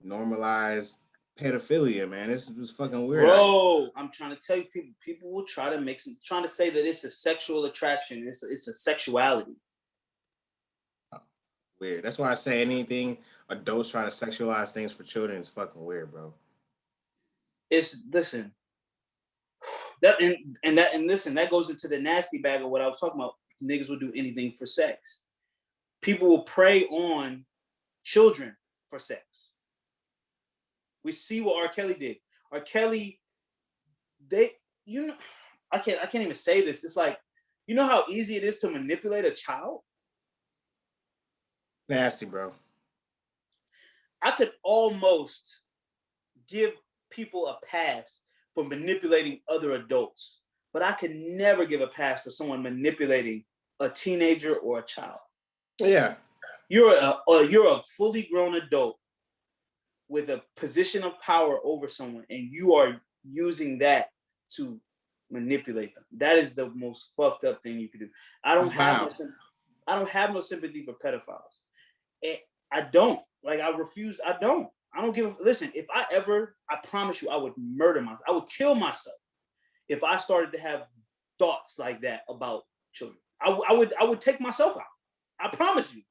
normalize pedophilia, man. This was fucking weird. Bro, I'm trying to tell you, people will try to trying to say that it's a sexual attraction. It's a sexuality. weird. That's why I say anything adults try to sexualize things for children is fucking weird, bro. It's listen that and listen that goes into the nasty bag of what I was talking about. Niggas will do anything for sex. People will prey on children for sex. We see what R. Kelly did. R. Kelly, I can't even say this. It's like, you know how easy it is to manipulate a child? Nasty, bro. I could almost give people a pass for manipulating other adults, but I could never give a pass for someone manipulating a teenager or a child. Yeah. You're a fully grown adult with a position of power over someone, and you are using that to manipulate them. That is the most fucked up thing you can do. I don't have no sympathy for pedophiles. I don't. Like, I refuse. I don't give a listen. If I promise you, I would murder myself. I would kill myself if I started to have thoughts like that about children. I would take myself out. I promise you.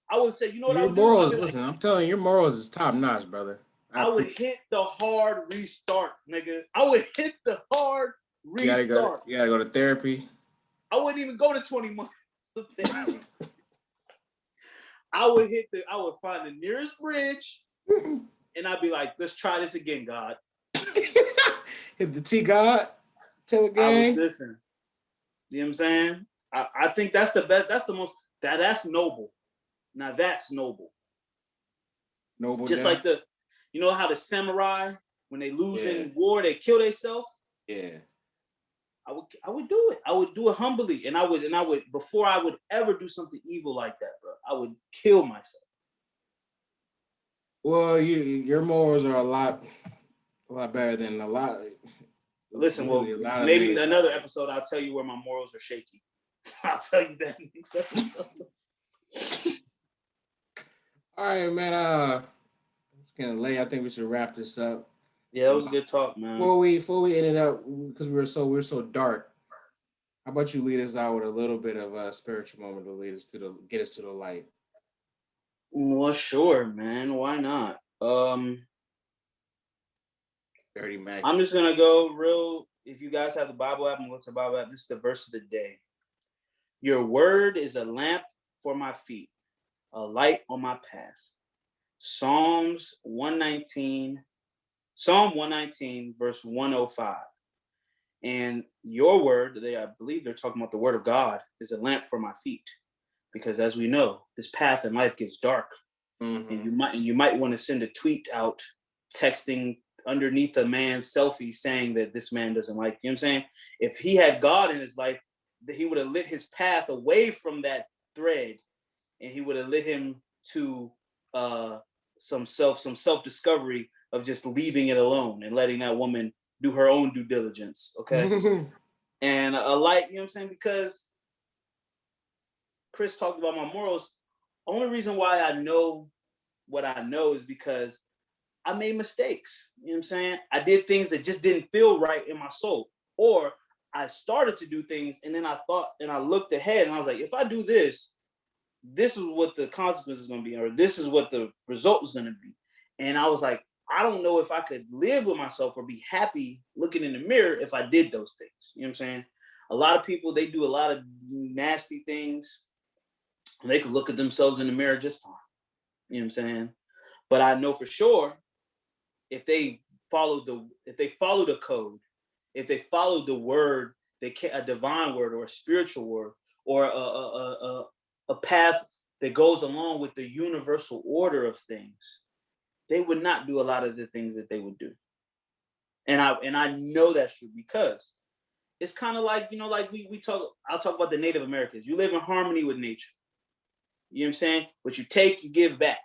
I would say, you know what your I would morals, do? listen, I'm telling you, your morals is top notch, brother. I would hit the hard restart, nigga. I would hit the hard restart. You gotta go to therapy. I wouldn't even go to 20 months of therapy. I would find the nearest bridge and I'd be like, let's try this again, God. Hit the T God. Tell the gang. I would listen. You know what I'm saying? I think that's the best. That's the most. That's noble. Now that's noble. Noble. Just death. like you know how the samurai, when they lose in war, they kill themselves. Yeah. I would do it. I would do it humbly, and I would before I would ever do something evil like that, bro. I would kill myself. Well, your morals are a lot better than a lot. Listen, well, maybe in another episode, I'll tell you where my morals are shaky. I'll tell you that next episode. All right, man. It's getting late. I think we should wrap this up. Yeah, that was a good talk, man. Before we end it up, because we're so dark. How about you lead us out with a little bit of a spiritual moment to get us to the light? Well, sure, man. Why not? Dirty Mac. I'm just gonna go real. If you guys have the Bible app and go to the Bible app, this is the verse of the day. Your word is a lamp for my feet, a light on my path. Psalm 119, verse 105. And your word, I believe they're talking about the word of God, is a lamp for my feet. Because as we know, this path in life gets dark. Mm-hmm. And you might want to send a tweet out texting underneath a man's selfie saying that this man doesn't like you. You know what I'm saying? If he had God in his life, that he would have lit his path away from that thread, and he would have lit him to some self-discovery of just leaving it alone and letting that woman do her own due diligence. Okay. And a light, you know what I'm saying? Because Chris talked about my morals. Only reason why I know what I know is because I made mistakes. You know what I'm saying? I did things that just didn't feel right in my soul. Or I started to do things and then I thought and I looked ahead and I was like, if I do this, this is what the consequence is going to be, or this is what the result is going to be. And I was like, I don't know if I could live with myself or be happy looking in the mirror if I did those things. You know what I'm saying? A lot of people, they do a lot of nasty things. They could look at themselves in the mirror just fine. You know what I'm saying? But I know for sure if they follow the code, if they follow the word, a divine word or a spiritual word or a path that goes along with the universal order of things, they would not do a lot of the things that they would do. And I know that's true because it's kind of like, you know, like I'll talk about the Native Americans. You live in harmony with nature. You know what I'm saying? What you take, you give back.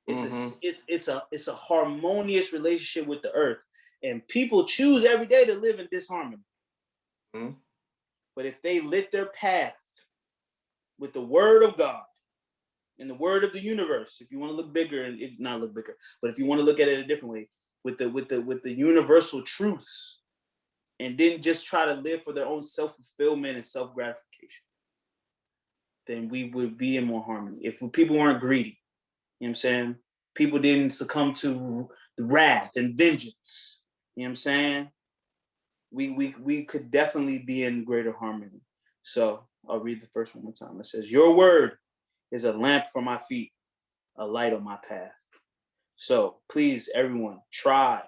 It's a harmonious relationship with the earth. And people choose every day to live in disharmony. Mm-hmm. But if they lit their path with the word of God and the word of the universe, if you want to look bigger and not look bigger, but if you want to look at it a different way, with the universal truths, and didn't just try to live for their own self-fulfillment and self-gratification, then we would be in more harmony. If people weren't greedy, you know what I'm saying? People didn't succumb to the wrath and vengeance. You know what I'm saying? We could definitely be in greater harmony. So I'll read the first one more time. It says, "Your word is a lamp for my feet, a light on my path." So please, everyone, try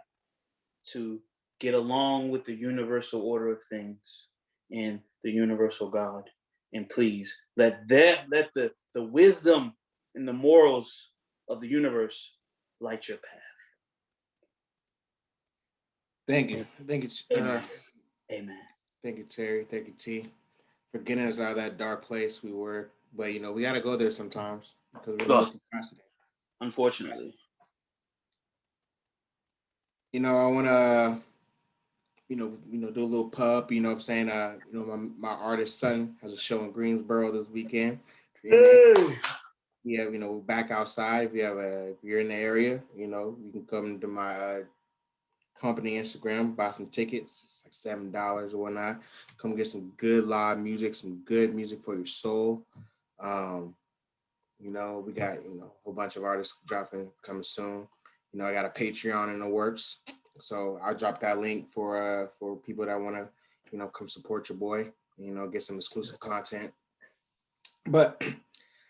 to get along with the universal order of things and the universal God. And please let the wisdom and the morals of the universe light your path. Thank you. Thank you. Amen. Thank you, Terry. Thank you, T, for getting us out of that dark place we were. But we got to go there sometimes because we're a little procrastinating. Unfortunately. I want to, do a little pub. You know what I'm saying? My artist son has a show in Greensboro this weekend. Hey. Yeah, we're back outside. If you're in the area, you can come to my company Instagram, buy some tickets. It's like $7 or whatnot. Come get some good live music, some good music for your soul. We got a whole bunch of artists dropping coming soon. I got a Patreon in the works, so I'll drop that link for people that want to come support your boy. Get some exclusive content. But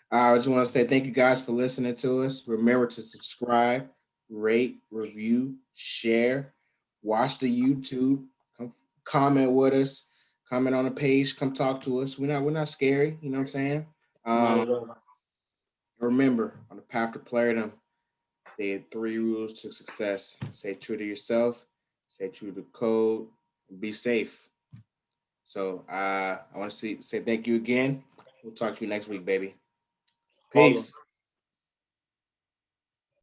I just want to say thank you guys for listening to us. Remember to subscribe, rate, review, share, watch the YouTube, come comment with us, comment on the page, come talk to us. We're not scary, you know what I'm saying? Not at all. Remember, on the path to playerdom, they had 3 rules to success. Stay true to yourself, stay true to code, and be safe. So I want to say thank you again. We'll talk to you next week, baby. Peace.